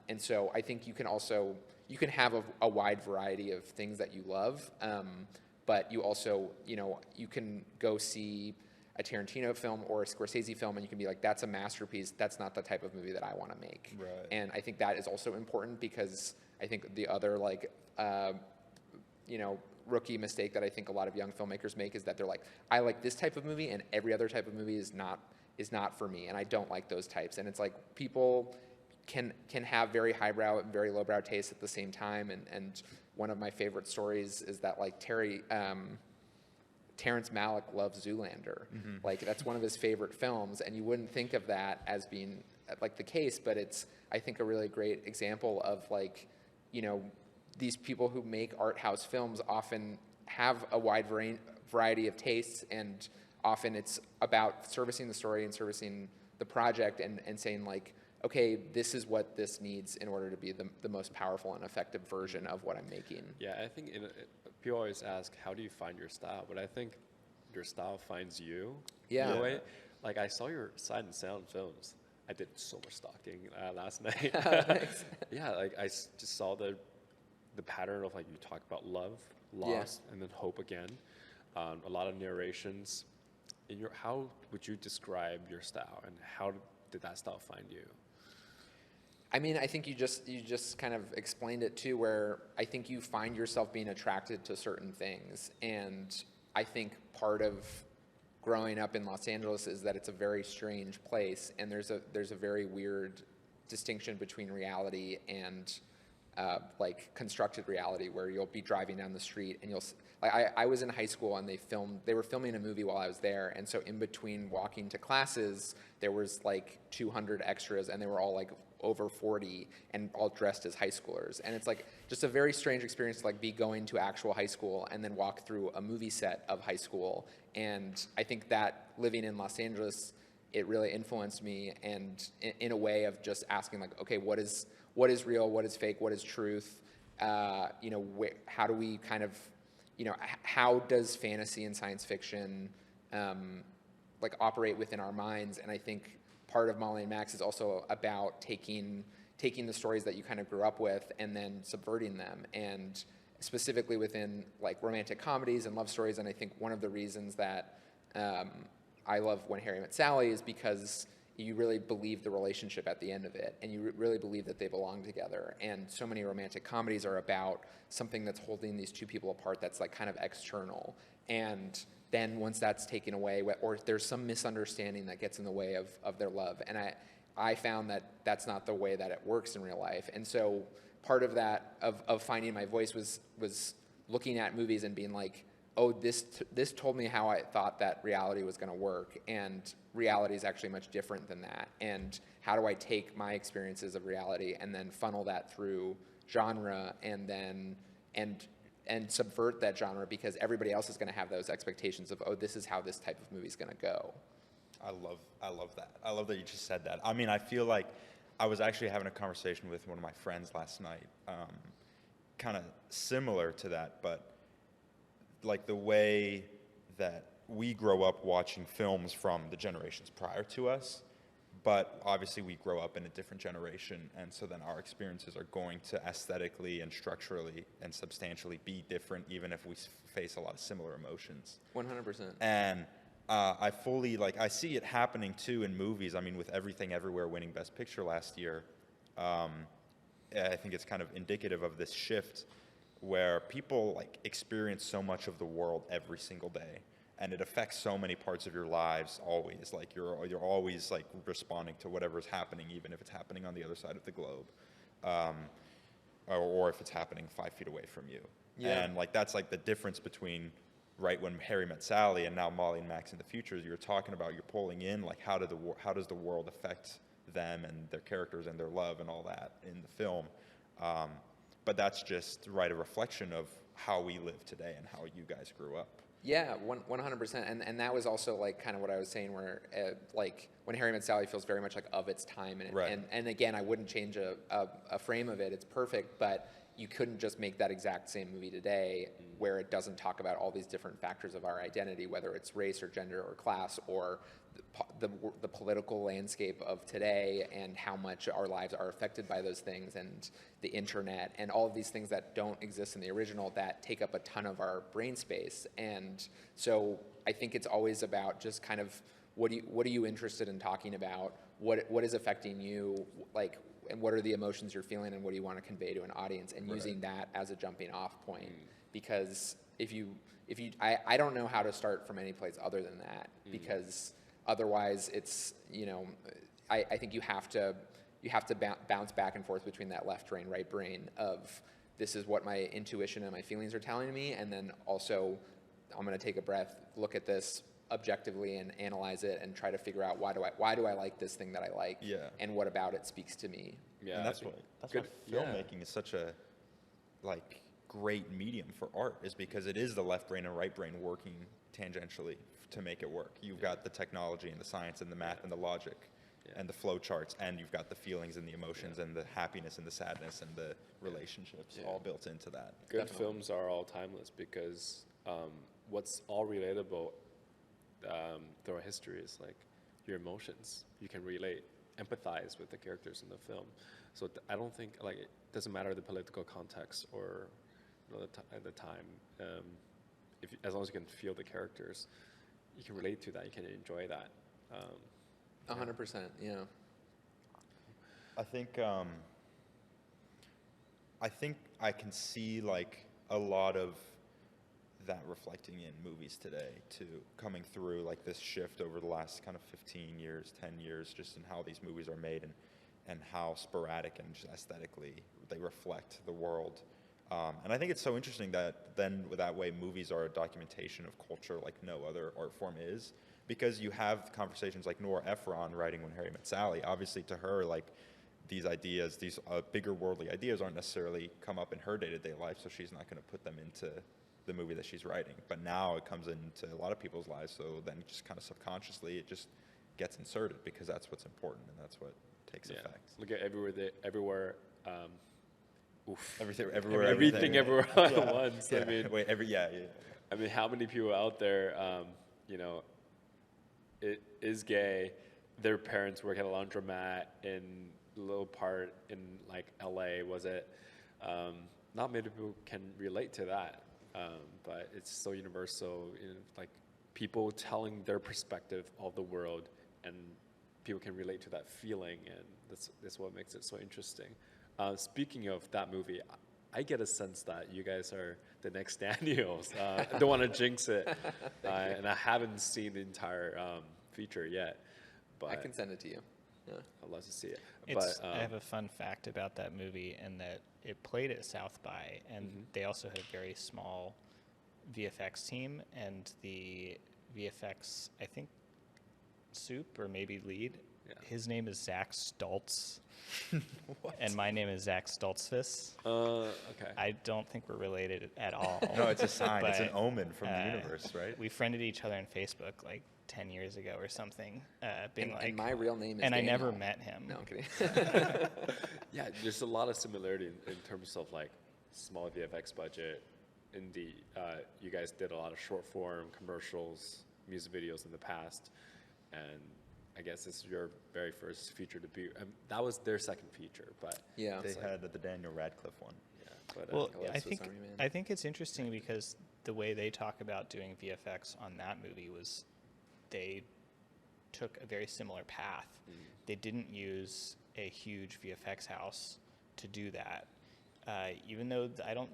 [SPEAKER 3] And so I think you can also, you can have a wide variety of things that you love, but you also, you know, you can go see a Tarantino film or a Scorsese film, and you can be like, that's a masterpiece. That's not the type of movie that I want to make.
[SPEAKER 2] Right.
[SPEAKER 3] And I think that is also important, because I think the other, like, you know, rookie mistake that I think a lot of young filmmakers make is that they're like, I like this type of movie, and every other type of movie is not for me, and I don't like those types. And it's like, people can have very highbrow and very lowbrow tastes at the same time. And one of my favorite stories is that, like, Terrence Malick loves Zoolander. Like, that's one of his favorite films, and you wouldn't think of that as being like the case, but it's, I think, a really great example of, like, you know, these people who make art house films often have a wide variety of tastes, and often it's about servicing the story and servicing the project, and saying, like, okay, this is what this needs in order to be the most powerful and effective version of what I'm making.
[SPEAKER 1] Yeah, I think people always ask, how do you find your style? But I think your style finds you.
[SPEAKER 3] Yeah.
[SPEAKER 1] In a way. Like, I saw your Sight and Sound films. I did so much stalking last night.
[SPEAKER 3] Thanks.
[SPEAKER 1] Yeah, like, I just saw the pattern of, like, you talk about love, loss, and then hope again. A lot of narrations. How would you describe your style, and how did that style find you?
[SPEAKER 3] I mean, I think you just kind of explained it too, where I think you find yourself being attracted to certain things. And I think part of growing up in Los Angeles is that it's a very strange place, and there's a very weird distinction between reality and like constructed reality, where you'll be driving down the street and I was in high school, and they were filming a movie while I was there, and so in between walking to classes, there was like 200 extras, and they were all like over 40 and all dressed as high schoolers. And it's like just a very strange experience to, like, be going to actual high school and then walk through a movie set of high school. And I think that living in Los Angeles, it really influenced me, and in a way of just asking, like, okay, what is real, what is fake, what is truth? You know, how do we kind of, you know, how does fantasy and science fiction like operate within our minds? And I think part of Molli and Max is also about taking the stories that you kind of grew up with and then subverting them, and specifically within, like, romantic comedies and love stories. And I think one of the reasons that I love When Harry Met Sally is because you really believe the relationship at the end of it, and you really believe that they belong together. And so many romantic comedies are about something that's holding these two people apart that's, like, kind of external. And then once that's taken away, or there's some misunderstanding that gets in the way of their love. And I found that that's not the way that it works in real life. And so part of that, of finding my voice, was looking at movies and being like, oh, this told me how I thought that reality was going to work, and reality is actually much different than that. And how do I take my experiences of reality and then funnel that through genre, and then and subvert that genre, because everybody else is going to have those expectations of, oh, this is how this type of movie is going to go.
[SPEAKER 2] I love that. I love that you just said that. I mean, I feel like I was actually having a conversation with one of my friends last night, kind of similar to that, but like the way that we grow up watching films from the generations prior to us, but obviously we grow up in a different generation, and so then our experiences are going to aesthetically and structurally and substantially be different, even if we face a lot of similar emotions.
[SPEAKER 3] 100%.
[SPEAKER 2] And I fully, like, I see it happening too in movies. I mean, with Everything Everywhere winning Best Picture last year, I think it's kind of indicative of this shift where people, like, experience so much of the world every single day, and it affects so many parts of your lives always. Like, you're always, like, responding to whatever's happening, even if it's happening on the other side of the globe, or if it's happening 5 feet away from you. Yeah. And, like, that's, like, the difference between right when Harry Met Sally and now Molli and Max in the future. You're talking about, you're pulling in, like, how does the world affect them and their characters and their love and all that in the film. But that's just, right, a reflection of how we live today and how you guys grew up.
[SPEAKER 3] Yeah, 100%. And that was also like kind of what I was saying, where like When Harry Met Sally feels very much like of its time. And,
[SPEAKER 2] Right.
[SPEAKER 3] and again, I wouldn't change a frame of it. It's perfect, but you couldn't just make that exact same movie today where it doesn't talk about all these different factors of our identity, whether it's race or gender or class or the political landscape of today and how much our lives are affected by those things, and the internet and all of these things that don't exist in the original that take up a ton of our brain space. And so I think it's always about just kind of what are you interested in talking about, what is affecting you, like, and what are the emotions you're feeling, and what do you want to convey to an audience, and using that as a jumping off point. Because I don't know how to start from any place other than that, because otherwise it's, I think you have to bounce back and forth between that left brain, right brain of this is what my intuition and my feelings are telling me, and then also I'm going to take a breath, look at this objectively and analyze it and try to figure out why do I like this thing that I like, and what about it speaks to me.
[SPEAKER 1] Yeah,
[SPEAKER 2] And that's why filmmaking is such a great medium for art, is because it is the left brain and right brain working tangentially to make it work. You've got the technology and the science and the math and the logic and the flow charts, and you've got the feelings and the emotions and the happiness and the sadness and the relationships all built into that.
[SPEAKER 1] Good films are all timeless because what's all relatable throughout history is like your emotions. You can relate, empathize with the characters in the film. So I don't think, like, it doesn't matter the political context or the time. As long as you can feel the characters, you can relate to that. You can enjoy that.
[SPEAKER 3] 100%. Yeah.
[SPEAKER 2] I think I can see like a lot of that reflecting in movies today too, coming through, like this shift over the last kind of 15 years, 10 years, just in how these movies are made and how sporadic and just aesthetically they reflect the world. And I think it's so interesting that then that way movies are a documentation of culture like no other art form is, because you have conversations like Nora Ephron writing When Harry Met Sally. Obviously to her, like, these ideas, these bigger worldly ideas aren't necessarily come up in her day-to-day life, so she's not going to put them into the movie that she's writing. But now it comes into a lot of people's lives, so then just kind of subconsciously it just gets inserted because that's what's important and that's what takes effect.
[SPEAKER 1] Look at everywhere.
[SPEAKER 2] Everything,
[SPEAKER 1] everywhere all at once.
[SPEAKER 2] Yeah.
[SPEAKER 1] I mean, I mean, how many people out there, it is gay, their parents work at a laundromat in a little part in like LA, was it? Not many people can relate to that, but it's so universal, like people telling their perspective of the world, and people can relate to that feeling, and that's what makes it so interesting. Speaking of that movie, I get a sense that you guys are the next Daniels. I don't want to jinx it, and I haven't seen the entire feature yet. But
[SPEAKER 3] I can send it to you. Yeah.
[SPEAKER 1] I'd love to see it.
[SPEAKER 4] I have a fun fact about that movie, and that it played at South by, and they also had a very small VFX team, and the VFX, I think, soup or maybe lead, his name is Zach Stoltz. And my name is Zach Stoltzfus.
[SPEAKER 1] Okay.
[SPEAKER 4] I don't think we're related at all.
[SPEAKER 2] No, it's a sign. It's an omen from the universe, right?
[SPEAKER 4] We friended each other on Facebook like 10 years ago or something,
[SPEAKER 3] and my real name is
[SPEAKER 4] and
[SPEAKER 3] Daniel.
[SPEAKER 4] I never met him.
[SPEAKER 3] No, I'm kidding.
[SPEAKER 1] Yeah, there's a lot of similarity in terms of like small VFX budget. You guys did a lot of short form commercials, music videos in the past, and I guess this is your very first feature debut. That was their second feature, but
[SPEAKER 2] they had the Daniel Radcliffe one.
[SPEAKER 1] Yeah, but
[SPEAKER 4] well, I think it's interesting because the way they talk about doing VFX on that movie was they took a very similar path. They didn't use a huge VFX house to do that. Even though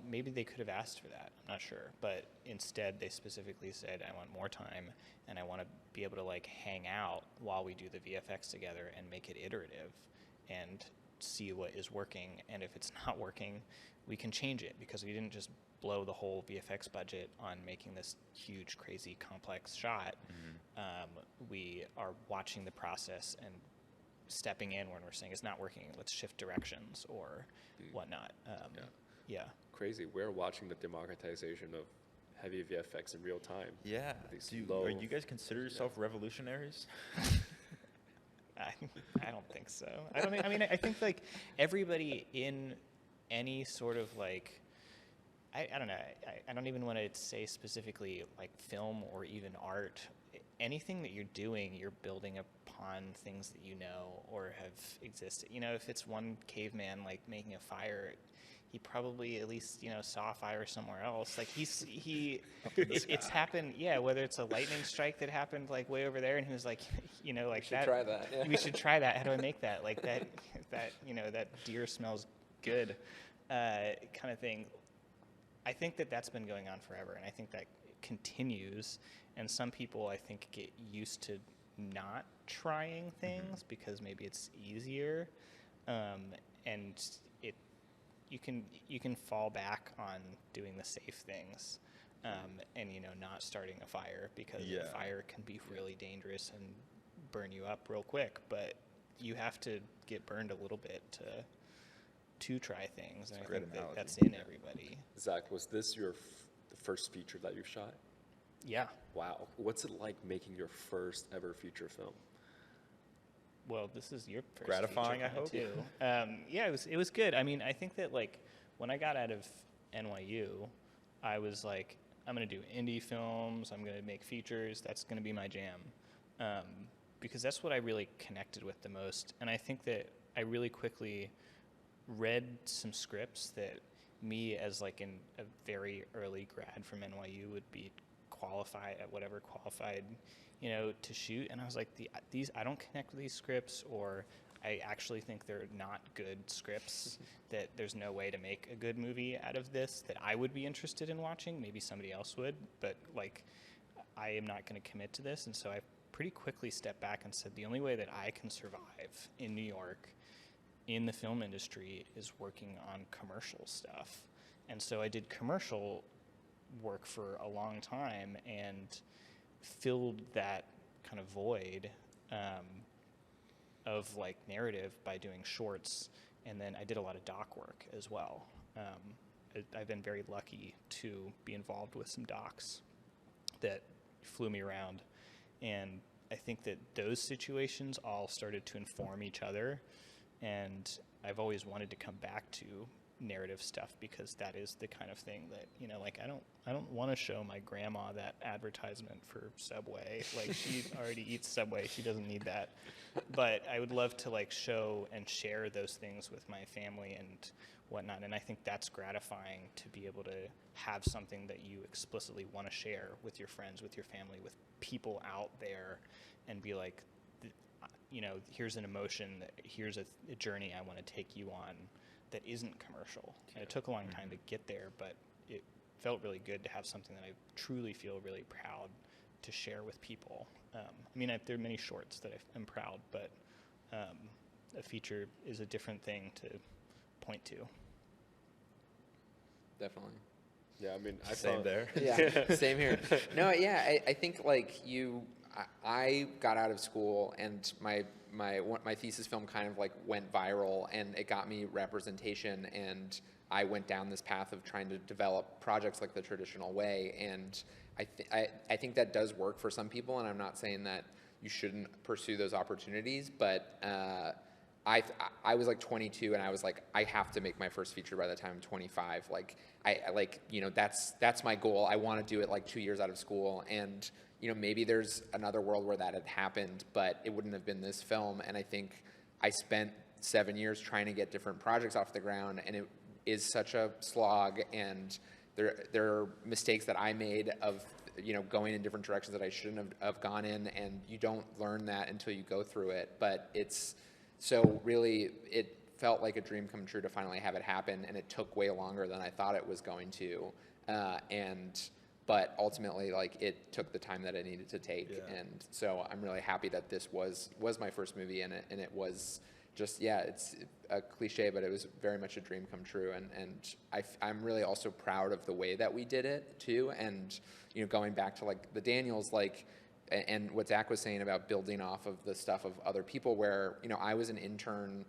[SPEAKER 4] maybe they could have asked for that, I'm not sure. But instead, they specifically said, I want more time, and I want to be able to like hang out while we do the VFX together and make it iterative and see what is working. And if it's not working, we can change it, because we didn't just blow the whole VFX budget on making this huge, crazy, complex shot. We are watching the process and stepping in when we're saying it's not working, let's shift directions or whatnot. Yeah.
[SPEAKER 1] Crazy. We're watching the democratization of heavy VFX in real time.
[SPEAKER 2] Yeah.
[SPEAKER 1] These
[SPEAKER 2] Are you guys consider yourself revolutionaries?
[SPEAKER 4] I don't think so. I mean, I think like everybody in any sort of like, I don't know. I don't even want to say specifically like film or even art. Anything that you're doing, you're building upon things that you know or have existed. You know, if it's one caveman like making a fire, he probably at least, you know, saw a fire somewhere else. Like it's happened. Yeah, whether it's a lightning strike that happened like way over there, and he was like, you know, like that.
[SPEAKER 3] Try that. Yeah.
[SPEAKER 4] We should try that. How do I make that? Like that you know, that deer smells good, kind of thing. I think that that's been going on forever, and I think that continues. And some people, I think, get used to not trying things because maybe it's easier, and you can fall back on doing the safe things, and you know, not starting a fire because a fire can be really dangerous and burn you up real quick. But you have to get burned a little bit to try things, and I think that's in everybody.
[SPEAKER 1] Zach, was this the first feature that you shot?
[SPEAKER 4] Yeah.
[SPEAKER 1] Wow. What's it like making your first ever feature film?
[SPEAKER 4] Well, this is your first
[SPEAKER 2] gratifying,
[SPEAKER 4] feature
[SPEAKER 2] I hope.
[SPEAKER 4] too. Yeah, it was good. I mean, I think that like when I got out of NYU, I was like, I'm gonna do indie films. I'm gonna make features. That's gonna be my jam, because that's what I really connected with the most. And I think that I really quickly read some scripts that me as like a very early grad from NYU would be qualified, you know, to shoot. And I was like, these I don't connect with these scripts, or I actually think they're not good scripts, that there's no way to make a good movie out of this that I would be interested in watching. Maybe somebody else would, but like I am not going to commit to this. And so I pretty quickly stepped back and said, the only way that I can survive in New York in the film industry is working on commercial stuff. And so I did commercial work for a long time and filled that kind of void of like narrative by doing shorts. And then I did a lot of doc work as well. I've been very lucky to be involved with some docs that flew me around. And I think that those situations all started to inform each other. And I've always wanted to come back to narrative stuff because that is the kind of thing that, you know, like I don't want to show my grandma that advertisement for Subway. Like she already eats Subway. She doesn't need that. But I would love to like show and share those things with my family and whatnot. And I think that's gratifying to be able to have something that you explicitly want to share with your friends, with your family, with people out there, and be like, you know, here's an emotion, here's a journey I want to take you on that isn't commercial. And it took a long time to get there, but it felt really good to have something that I truly feel really proud to share with people. I mean, there are many shorts that I'm proud, but a feature is a different thing to point to.
[SPEAKER 3] Definitely.
[SPEAKER 1] Yeah, I mean,
[SPEAKER 2] Same there.
[SPEAKER 3] Yeah, same here. No, yeah, I think like I got out of school and my thesis film kind of like went viral, and it got me representation, and I went down this path of trying to develop projects like the traditional way. And I think that does work for some people, and I'm not saying that you shouldn't pursue those opportunities, but I was like 22 and I was like, I have to make my first feature by the time I'm 25. Like I like, you know, that's my goal. I want to do it like 2 years out of school, and you know, maybe there's another world where that had happened, but it wouldn't have been this film. And I think I spent 7 years trying to get different projects off the ground, and it is such a slog, and there are mistakes that I made of, you know, going in different directions that I shouldn't have gone in, and you don't learn that until you go through it. But it's so really, it felt like a dream come true to finally have it happen, and it took way longer than I thought it was going to. But ultimately, like, it took the time that it needed to take. Yeah. And so I'm really happy that this was my first movie, and it was just, yeah, it's a cliche, but it was very much a dream come true. And I'm really also proud of the way that we did it too. And, you know, going back to like the Daniels, like, and what Zach was saying about building off of the stuff of other people, where, you know, I was an intern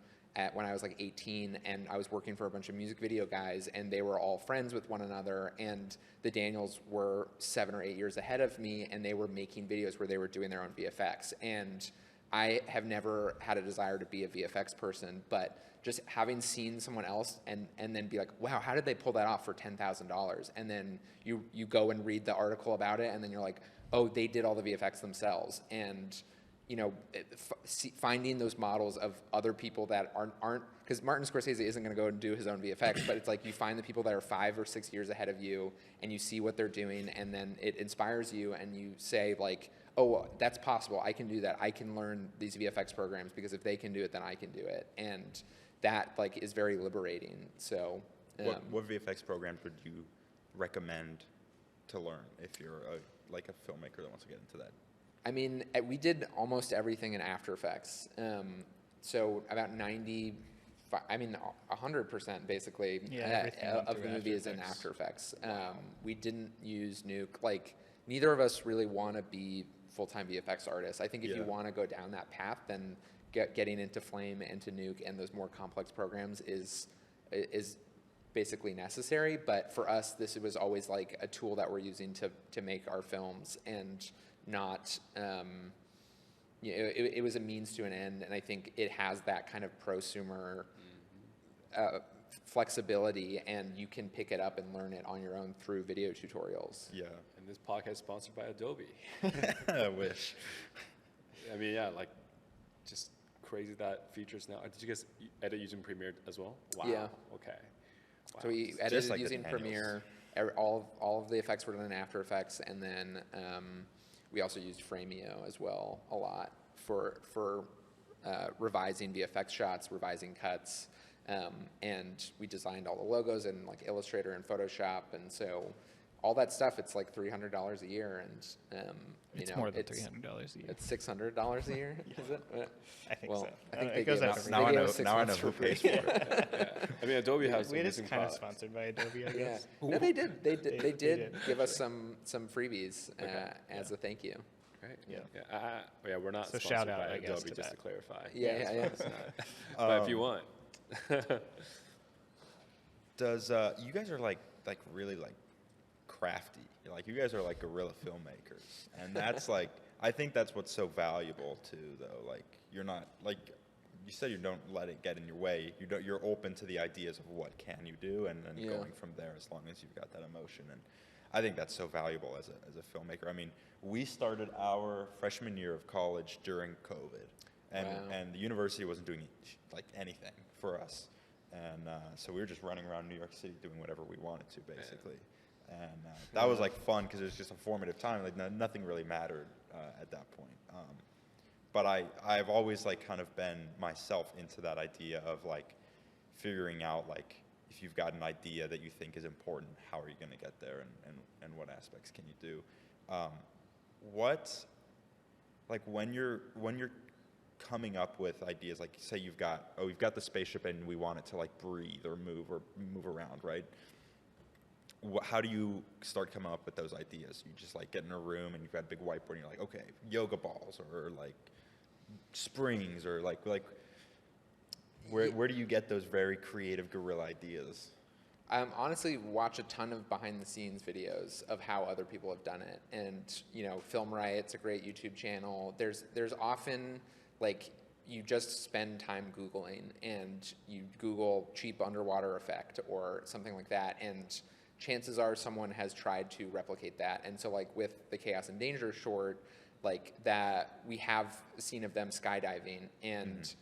[SPEAKER 3] when I was like 18, and I was working for a bunch of music video guys, and they were all friends with one another, and the Daniels were 7 or 8 years ahead of me, and they were making videos where they were doing their own VFX. And I have never had a desire to be a VFX person, but just having seen someone else and then be like, wow, how did they pull that off for $10,000? And then you go and read the article about it, and then you're like, oh, they did all the VFX themselves. And you know, finding those models of other people that aren't, because Martin Scorsese isn't going to go and do his own VFX, but it's like you find the people that are 5 or 6 years ahead of you, and you see what they're doing, and then it inspires you, and you say like, oh, that's possible, I can do that, I can learn these VFX programs, because if they can do it, then I can do it. And that like is very liberating. So
[SPEAKER 2] what VFX programs would you recommend to learn if you're like a filmmaker that wants to get into that?
[SPEAKER 3] I mean, we did almost everything in After Effects. So about 100% basically of the movie is in After Effects. We didn't use Nuke. Like, neither of us really want to be full-time VFX artists. I think if you want to go down that path, then getting into Flame and to Nuke and those more complex programs is basically necessary. But for us, this was always like a tool that we're using to make our films, and not, it was a means to an end, and I think it has that kind of prosumer flexibility, and you can pick it up and learn it on your own through video tutorials.
[SPEAKER 2] Yeah.
[SPEAKER 1] And this podcast is sponsored by Adobe.
[SPEAKER 2] I wish.
[SPEAKER 1] I mean, yeah, like, just crazy that features now. Did you guys edit using Premiere as well? Wow.
[SPEAKER 3] Yeah.
[SPEAKER 1] Okay. Wow.
[SPEAKER 3] So we edited using Premiere. All of the effects were done in After Effects, and then we also used Frameo as well a lot for revising VFX shots, revising cuts, and we designed all the logos in like Illustrator and Photoshop, and so all that stuff, it's like $300 a year, and
[SPEAKER 4] It's more than $300 a year.
[SPEAKER 3] It's $600 a year, is it?
[SPEAKER 4] I think so.
[SPEAKER 3] I think
[SPEAKER 4] it goes up.
[SPEAKER 2] Now I know who pays for it.
[SPEAKER 1] Yeah. I mean, Adobe has
[SPEAKER 4] We just
[SPEAKER 1] amazing
[SPEAKER 4] kind of
[SPEAKER 1] products.
[SPEAKER 4] sponsored by Adobe, I
[SPEAKER 3] Yeah.
[SPEAKER 4] guess.
[SPEAKER 3] No, they did. They did
[SPEAKER 4] did.
[SPEAKER 3] give us some freebies as a thank you.
[SPEAKER 1] Right.
[SPEAKER 4] Yeah.
[SPEAKER 1] Yeah, we're not
[SPEAKER 4] So
[SPEAKER 1] sponsored
[SPEAKER 4] shout out,
[SPEAKER 1] by
[SPEAKER 4] I guess,
[SPEAKER 1] Adobe,
[SPEAKER 4] to
[SPEAKER 1] just
[SPEAKER 4] that.
[SPEAKER 1] to clarify.
[SPEAKER 3] Yeah.
[SPEAKER 1] It's not. But if you want.
[SPEAKER 2] Does you guys are like really like crafty? Like, you guys are like guerrilla filmmakers, and that's like, I think that's what's so valuable too, though. Like, you're not, like you said, you don't let it get in your way. You're open to the ideas of what can you do, and then going from there, as long as you've got that emotion. And I think that's so valuable as a filmmaker. I mean, we started our freshman year of college during COVID, and the university wasn't doing like anything for us, and so we were just running around New York City doing whatever we wanted to, basically. And that was like fun, because it was just a formative time. Like, nothing really mattered at that point. But I've always like kind of been myself into that idea of like figuring out, like, if you've got an idea that you think is important, how are you going to get there, and what aspects can you do? When you're coming up with ideas, like, say we've got the spaceship and we want it to like breathe or move around, right? How do you start coming up with those ideas? You just like get in a room and you've got a big whiteboard and you're like, okay, yoga balls, or like springs, or like where do you get those very creative guerrilla ideas?
[SPEAKER 3] Honestly, watch a ton of behind-the-scenes videos of how other people have done it, and Film Riot's a great YouTube channel. There's often like, you just spend time Googling, and you Google cheap underwater effect or something like that, and chances are someone has tried to replicate that. And so like with the Chaos and Danger short, like that, we have a scene of them skydiving, and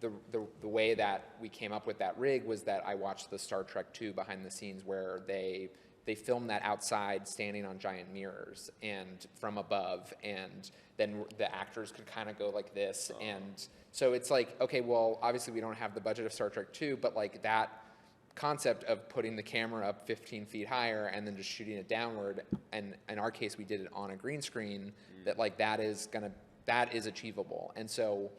[SPEAKER 3] the way that we came up with that rig was that I watched the Star Trek II behind the scenes, where they filmed that outside, standing on giant mirrors and from above, and then the actors could kind of go like this. And so it's like, okay, well, obviously we don't have the budget of Star Trek II, but like that concept of putting the camera up 15 feet higher and then just shooting it downward, and in our case we did it on a green screen, that like that is achievable. And so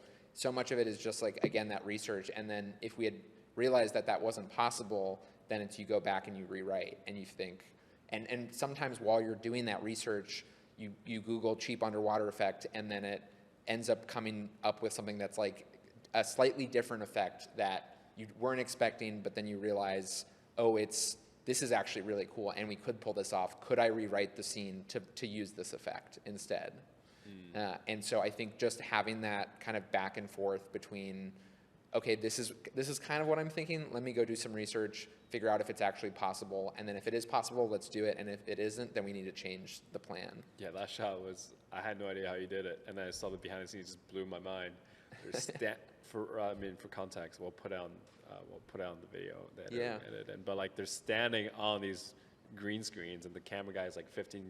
[SPEAKER 3] much of it is just like, again, that research. And then if we had realized that wasn't possible, then it's, you go back and you rewrite, and you think, and sometimes while you're doing that research, you Google cheap underwater effect, and then it ends up coming up with something that's like a slightly different effect that you weren't expecting, but then you realize, oh, this is actually really cool, and we could pull this off. Could I rewrite the scene to use this effect instead? And so I think just having that kind of back and forth between, okay, this is kind of what I'm thinking. Let me go do some research, figure out if it's actually possible, and then if it is possible, let's do it. And if it isn't, then we need to change the plan.
[SPEAKER 1] Yeah, that shot was, I had no idea how you did it, and then I saw the behind the scenes, just blew my mind. For context, we'll put on the video that I edited, but like they're standing on these green screens, and the camera guy is like 15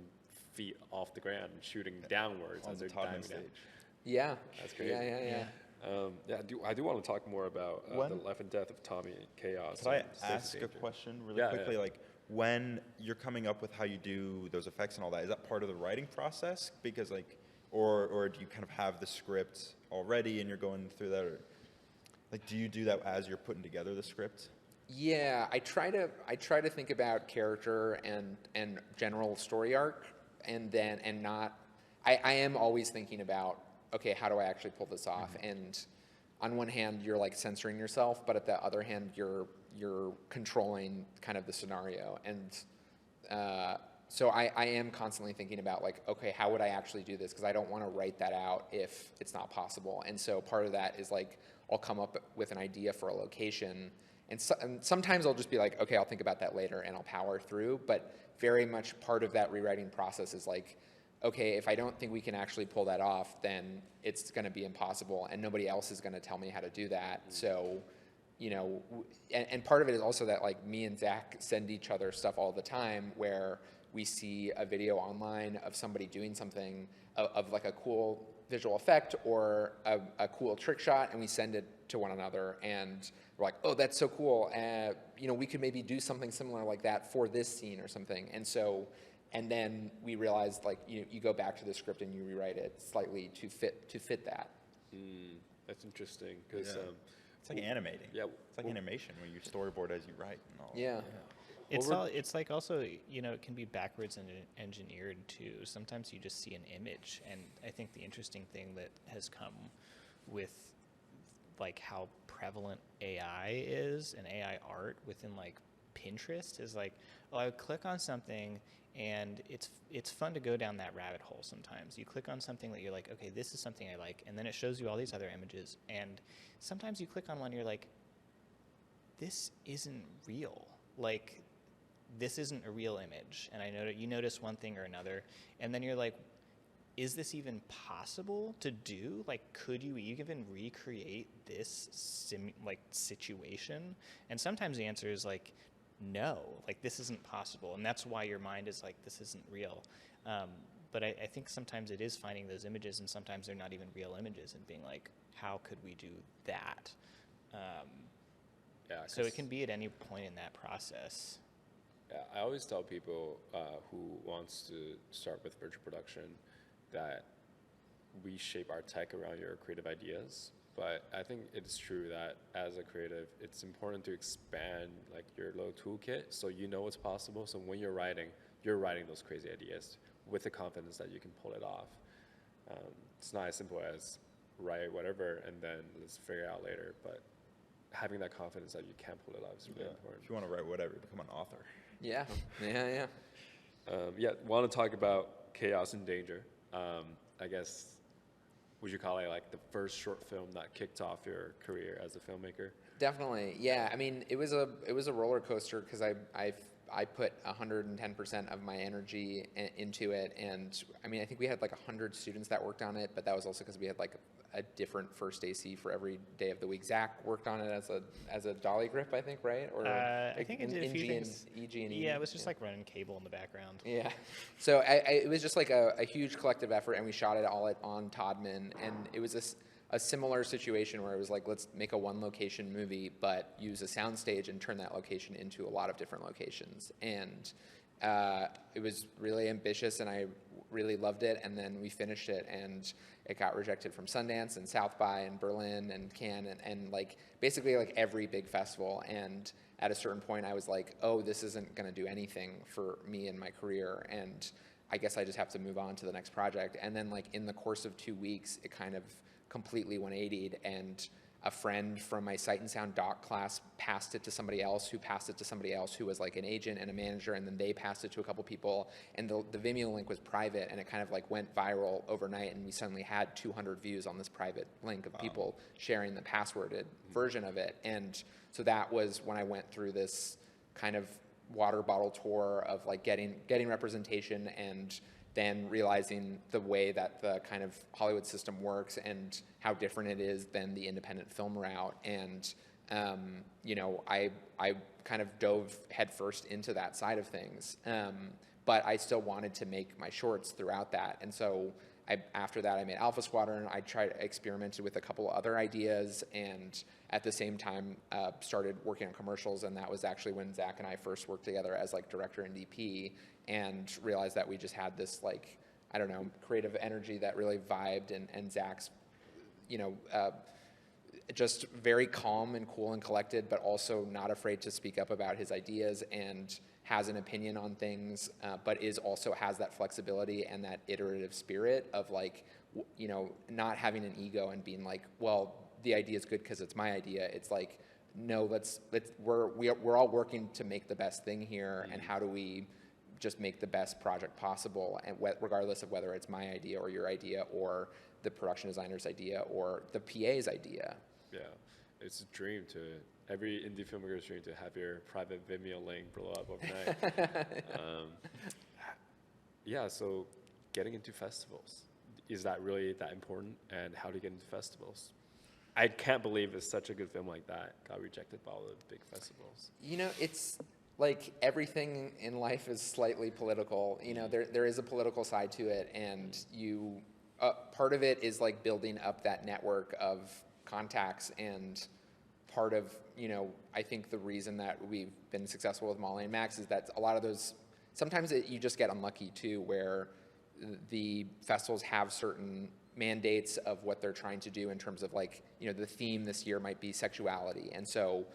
[SPEAKER 1] feet off the ground, shooting downwards
[SPEAKER 2] on
[SPEAKER 1] as
[SPEAKER 2] the
[SPEAKER 1] they're diving
[SPEAKER 2] stage.
[SPEAKER 1] down.
[SPEAKER 3] Yeah,
[SPEAKER 1] That's great.
[SPEAKER 3] Yeah.
[SPEAKER 1] I do want to talk more about the life and death of Tommy and Chaos.
[SPEAKER 2] Could I
[SPEAKER 1] and Stacy
[SPEAKER 2] ask a
[SPEAKER 1] Danger.
[SPEAKER 2] question really quickly? Like, when you're coming up with how you do those effects and all that, is that part of the writing process? Because like, or do you kind of have the script already and you're going through that? Or, like, do you do that as you're putting together the script?
[SPEAKER 3] Yeah, I try to think about character and general story arc, and not. I am always thinking about, okay, how do I actually pull this off? And on one hand, you're like censoring yourself, but at the other hand, you're controlling kind of the scenario. And so I am constantly thinking about like, okay, how would I actually do this? Because I don't want to write that out if it's not possible. And so part of that is like, I'll come up with an idea for a location, and sometimes I'll just be like, okay, I'll think about that later, and I'll power through. But very much part of that rewriting process is like, okay, if I don't think we can actually pull that off, then it's going to be impossible, and nobody else is going to tell me how to do that. So, and part of it is also that like me and Zach send each other stuff all the time, where we see a video online of somebody doing something of like a cool visual effect or a cool trick shot, and we send it to one another, and we're like, oh, that's so cool. We could maybe do something similar like that for this scene or something. And then we realized, like, you go back to the script and you rewrite it slightly to fit that.
[SPEAKER 1] That's interesting, because
[SPEAKER 2] it's like animating.
[SPEAKER 1] Yeah,
[SPEAKER 2] it's like animation when you storyboard as you write and all.
[SPEAKER 3] Yeah.
[SPEAKER 4] It's like also, it can be backwards and engineered too. Sometimes you just see an image, and I think the interesting thing that has come with like how prevalent AI is and AI art within like Pinterest is like, well, I would click on something and it's fun to go down that rabbit hole sometimes. You click on something that you're like, okay, this is something I like, and then it shows you all these other images, and sometimes you click on one and you're like, this isn't real. Like, this isn't a real image. And I know that you notice one thing or another, and then you're like, is this even possible to do? Like, could you even recreate this situation? And sometimes the answer is like, no, like this isn't possible. And that's why your mind is like, this isn't real. But I think sometimes it is finding those images, and sometimes they're not even real images, and being like, how could we do that? So it can be at any point in that process.
[SPEAKER 1] Yeah, I always tell people who wants to start with virtual production that we shape our tech around your creative ideas. But I think it's true that as a creative, it's important to expand like your little toolkit so you know what's possible. So when you're writing those crazy ideas with the confidence that you can pull it off. It's not as simple as write whatever and then let's figure it out later. But having that confidence that you can pull it off is really important.
[SPEAKER 2] If you want to write whatever, become an author.
[SPEAKER 3] Yeah.
[SPEAKER 1] Want to talk about Chaos and Danger. I guess, would you call it like the first short film that kicked off your career as a filmmaker?
[SPEAKER 3] Definitely. Yeah. I mean, it was a roller coaster because I put 110% of my energy into it, and I mean, I think we had like 100 students that worked on it, but that was also because we had like a different first AC for every day of the week. Zach worked on it as a dolly grip, I think, right? Or
[SPEAKER 4] I think it did a few things.
[SPEAKER 3] EG and E.
[SPEAKER 4] Yeah, it was just like running cable in the background.
[SPEAKER 3] Yeah. So it was just like a huge collective effort, and we shot it all on Todman, and it was a similar situation where it was like, let's make a one location movie, but use a soundstage and turn that location into a lot of different locations. And it was really ambitious, and I really loved it. And then we finished it, and it got rejected from Sundance and South by and Berlin and Cannes and like basically like every big festival. And at a certain point, I was like, oh, this isn't going to do anything for me in my career, and I guess I just have to move on to the next project. And then like in the course of 2 weeks, it kind of completely 180'd, and a friend from my Sight and Sound doc class passed it to somebody else, who passed it to somebody else who was like an agent and a manager, and then they passed it to a couple people, and the Vimeo link was private, and it kind of like went viral overnight, and we suddenly had 200 views on this private link of people sharing the passworded version of it. And so that was when I went through this kind of water bottle tour of like getting representation, and then realizing the way that the kind of Hollywood system works and how different it is than the independent film route. And, you know, I kind of dove headfirst into that side of things. But I still wanted to make my shorts throughout that. And so after that, I made Alpha Squadron. I experimented with a couple of other ideas, and at the same time started working on commercials. And that was actually when Zach and I first worked together as like director and DP, and realized that we just had this like, I don't know, creative energy that really vibed. And Zach's, you know, just very calm and cool and collected, but also not afraid to speak up about his ideas, and has an opinion on things, but also has that flexibility and that iterative spirit of like, you know, not having an ego and being like, well, the idea is good because it's my idea. It's like, no, we're all working to make the best thing here, and how do we just make the best project possible, and regardless of whether it's my idea or your idea or the production designer's idea or the PA's idea.
[SPEAKER 1] Yeah, it's a dream to every indie filmmaker's dream to have your private Vimeo link blow up overnight. Yeah, so getting into festivals, is that really that important? And how to get into festivals? I can't believe it's such a good film like that got rejected by all the big festivals.
[SPEAKER 3] You know, it's like everything in life is slightly political. You know, there is a political side to it, and part of it is like building up that network of contacts, and part of, you know, I think the reason that we've been successful with Molli and Max is that a lot of those, sometimes you just get unlucky too, where the festivals have certain mandates of what they're trying to do in terms of like, you know, the theme this year might be sexuality. And so,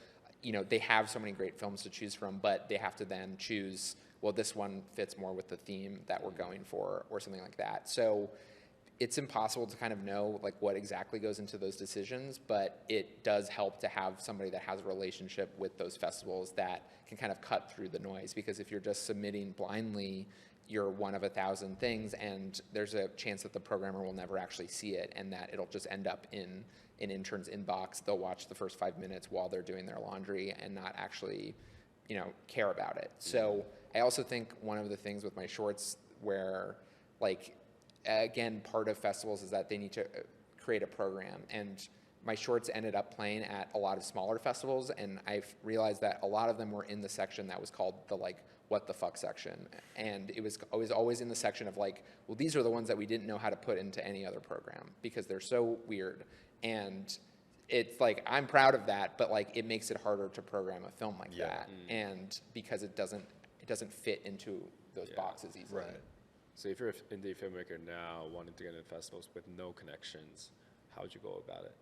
[SPEAKER 3] you know, they have so many great films to choose from, but they have to then choose, well, this one fits more with the theme that we're going for, or something like that. So it's impossible to kind of know like what exactly goes into those decisions, but it does help to have somebody that has a relationship with those festivals that can kind of cut through the noise. Because if you're just submitting blindly, you're one of 1,000 things, and there's a chance that the programmer will never actually see it, and that it'll just end up in an intern's inbox. They'll watch the first 5 minutes while they're doing their laundry and not actually, you know, care about it. So I also think one of the things with my shorts where, like, again, part of festivals is that they need to create a program, and my shorts ended up playing at a lot of smaller festivals, and I've realized that a lot of them were in the section that was called the like what the fuck section, and it was always in the section of like, well, these are the ones that we didn't know how to put into any other program because they're so weird. And it's like, I'm proud of that, but like it makes it harder to program a film like that, and because it doesn't fit into those boxes easily.
[SPEAKER 1] Right. So if you're an indie filmmaker now wanting to get into festivals with no connections, how would you go about it?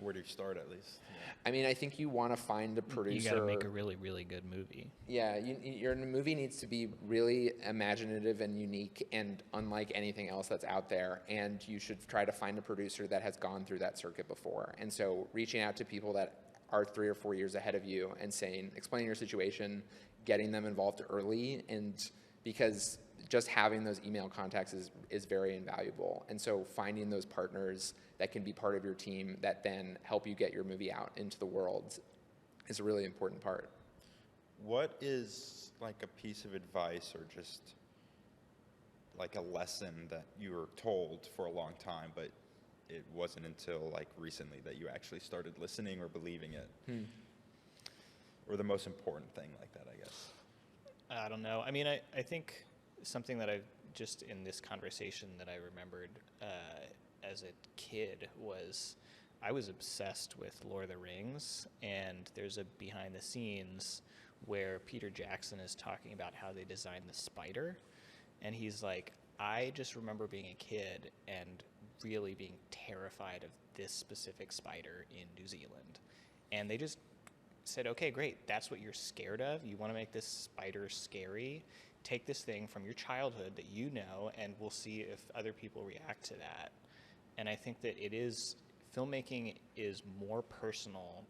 [SPEAKER 2] Where do you start, at least?
[SPEAKER 3] I mean, I think you want to find a producer.
[SPEAKER 4] You got to make a really, really good movie.
[SPEAKER 3] Yeah, your movie needs to be really imaginative and unique and unlike anything else that's out there. And you should try to find a producer that has gone through that circuit before. And so reaching out to people that are 3 or 4 years ahead of you and explaining your situation, getting them involved early, and because just having those email contacts is very invaluable. And so finding those partners that can be part of your team that then help you get your movie out into the world is a really important part.
[SPEAKER 2] What is like a piece of advice or just like a lesson that you were told for a long time, but it wasn't until like recently that you actually started listening or believing it? Or the most important thing like that, I guess?
[SPEAKER 4] I don't know. I mean, I think something that I've just in this conversation that I remembered as a kid was I was obsessed with Lord of the Rings, and there's a behind the scenes where Peter Jackson is talking about how they designed the spider, and he's like, I just remember being a kid and really being terrified of this specific spider in New Zealand, and they just said, okay, great, that's what you're scared of? You want to make this spider scary? Take this thing from your childhood that you know, and we'll see if other people react to that. And I think that it is filmmaking is more personal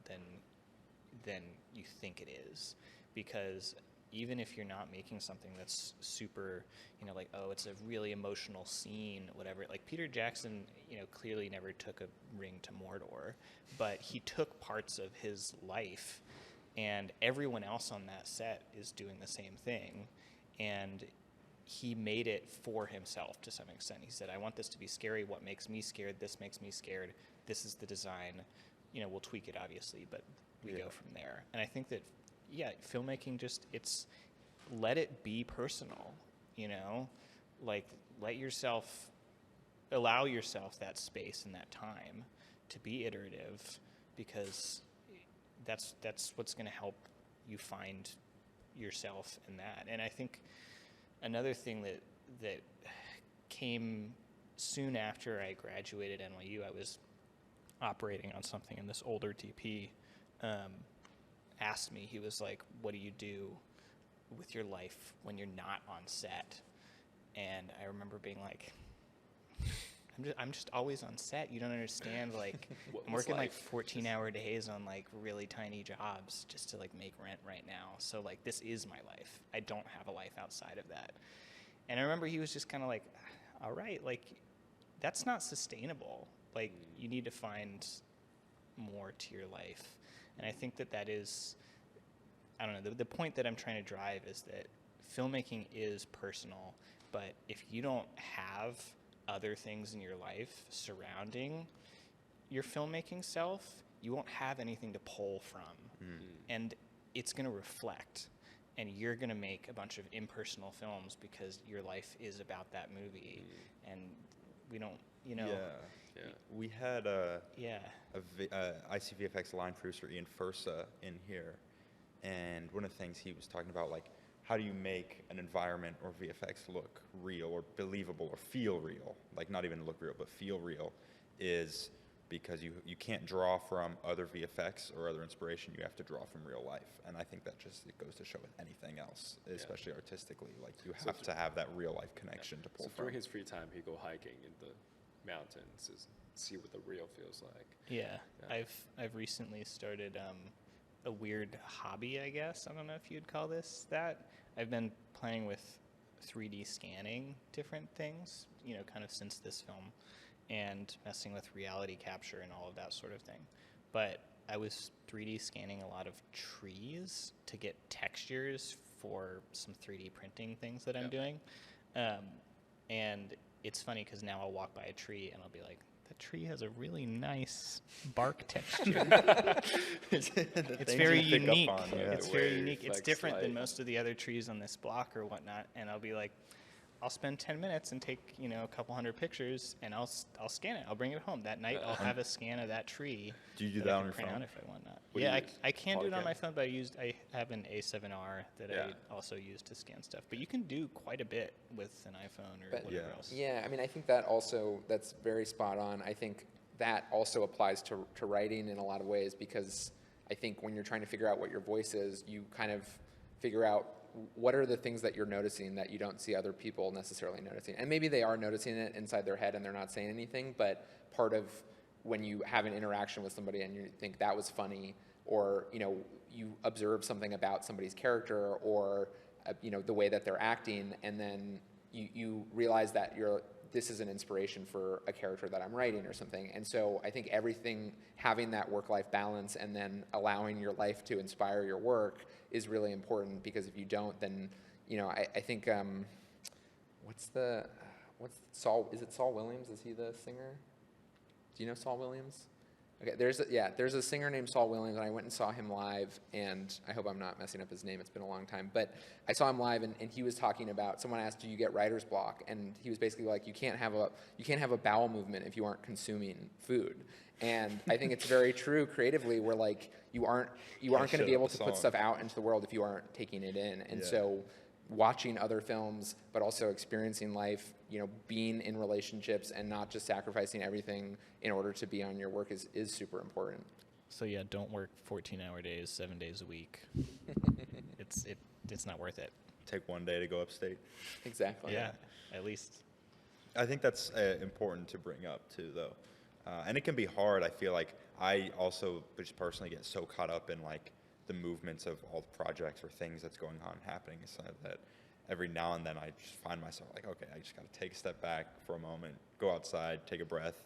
[SPEAKER 4] than you think it is, because even if you're not making something that's super, like, oh, it's a really emotional scene, whatever. Like Peter Jackson, clearly never took a ring to Mordor, but he took parts of his life, and everyone else on that set is doing the same thing, and he made it for himself to some extent. He said, I want this to be scary. What makes me scared? This makes me scared. This is the design. We'll tweak it, obviously, but we go from there. And I think that, filmmaking let it be personal, like allow yourself that space and that time to be iterative, because that's what's going to help you find yourself in that. And I think another thing that came soon after I graduated NYU, I was operating on something, and this older DP asked me, he was like, what do you do with your life when you're not on set? And I remember being like, I'm just always on set. You don't understand. Like, I'm working like 14-hour days on like really tiny jobs just to like make rent right now. So like, this is my life. I don't have a life outside of that. And I remember he was just kind of like, all right, like, that's not sustainable. Like, you need to find more to your life. And I think that is, I don't know, the point that I'm trying to drive is that filmmaking is personal, but if you don't have other things in your life surrounding your filmmaking self, you won't have anything to pull from. And it's going to reflect, and you're going to make a bunch of impersonal films because your life is about that movie. And we don't,
[SPEAKER 2] we had ICVFX line producer Ian Fursa in here, and one of the things he was talking about, like, how do you make an environment or VFX look real or believable or feel real? Like, not even look real, but feel real, is because you can't draw from other VFX or other inspiration. You have to draw from real life. And I think that it goes to show with anything else, especially artistically. Like, you have to have that real life connection to pull
[SPEAKER 1] so
[SPEAKER 2] from.
[SPEAKER 1] during his free time, he'd go hiking in the mountains and see what the real feels like.
[SPEAKER 4] Yeah. I've recently started a weird hobby, I guess. I don't know if you'd call this that. I've been playing with 3D scanning different things, kind of since this film, and messing with reality capture and all of that sort of thing. But I was 3D scanning a lot of trees to get textures for some 3D printing things that I'm doing. And it's funny because now I'll walk by a tree and I'll be like, that tree has a really nice bark texture. It's very unique. It's very unique. It's different than most of the other trees on this block or whatnot. And I'll be like, I'll spend 10 minutes and take, a couple hundred pictures, and I'll scan it. I'll bring it home. That night, I'll have a scan of that tree.
[SPEAKER 2] Do you do that on your phone?
[SPEAKER 4] Out if I want that. I can do it on my phone, but I have an A7R that I also use to scan stuff. But you can do quite a bit with an iPhone or whatever else.
[SPEAKER 3] Yeah, I mean, I think that's very spot on. I think that also applies to writing in a lot of ways, because I think when you're trying to figure out what your voice is, you kind of figure out what are the things that you're noticing that you don't see other people necessarily noticing. And maybe they are noticing it inside their head and they're not saying anything, but part of when you have an interaction with somebody and you think that was funny, or you observe something about somebody's character, or the way that they're acting, and then you realize that this is an inspiration for a character that I'm writing or something. And so I think everything, having that work-life balance and then allowing your life to inspire your work is really important, because if you don't, then, I think, is it Saul Williams? Is he the singer? Do you know Saul Williams? Okay, there's a singer named Saul Williams, and I went and saw him live, and I hope I'm not messing up his name, it's been a long time, but I saw him live, and he was talking about, someone asked, do you get writer's block? And he was basically like, you can't have a bowel movement if you aren't consuming food. And I think it's very true creatively, where like you aren't going to be able to put stuff out into the world if you aren't taking it in. And so watching other films, but also experiencing life, being in relationships and not just sacrificing everything in order to be on your work is super important.
[SPEAKER 4] So yeah, don't work 14-hour days, 7 days a week. It's not worth it.
[SPEAKER 2] Take one day to go upstate.
[SPEAKER 3] Exactly.
[SPEAKER 4] Yeah, at least.
[SPEAKER 2] I think that's important to bring up too, though. And it can be hard. I feel like I also just personally get so caught up in like the movements of all the projects or things that's going on happening, so that every now and then I just find myself like, okay, I just got to take a step back for a moment, go outside, take a breath,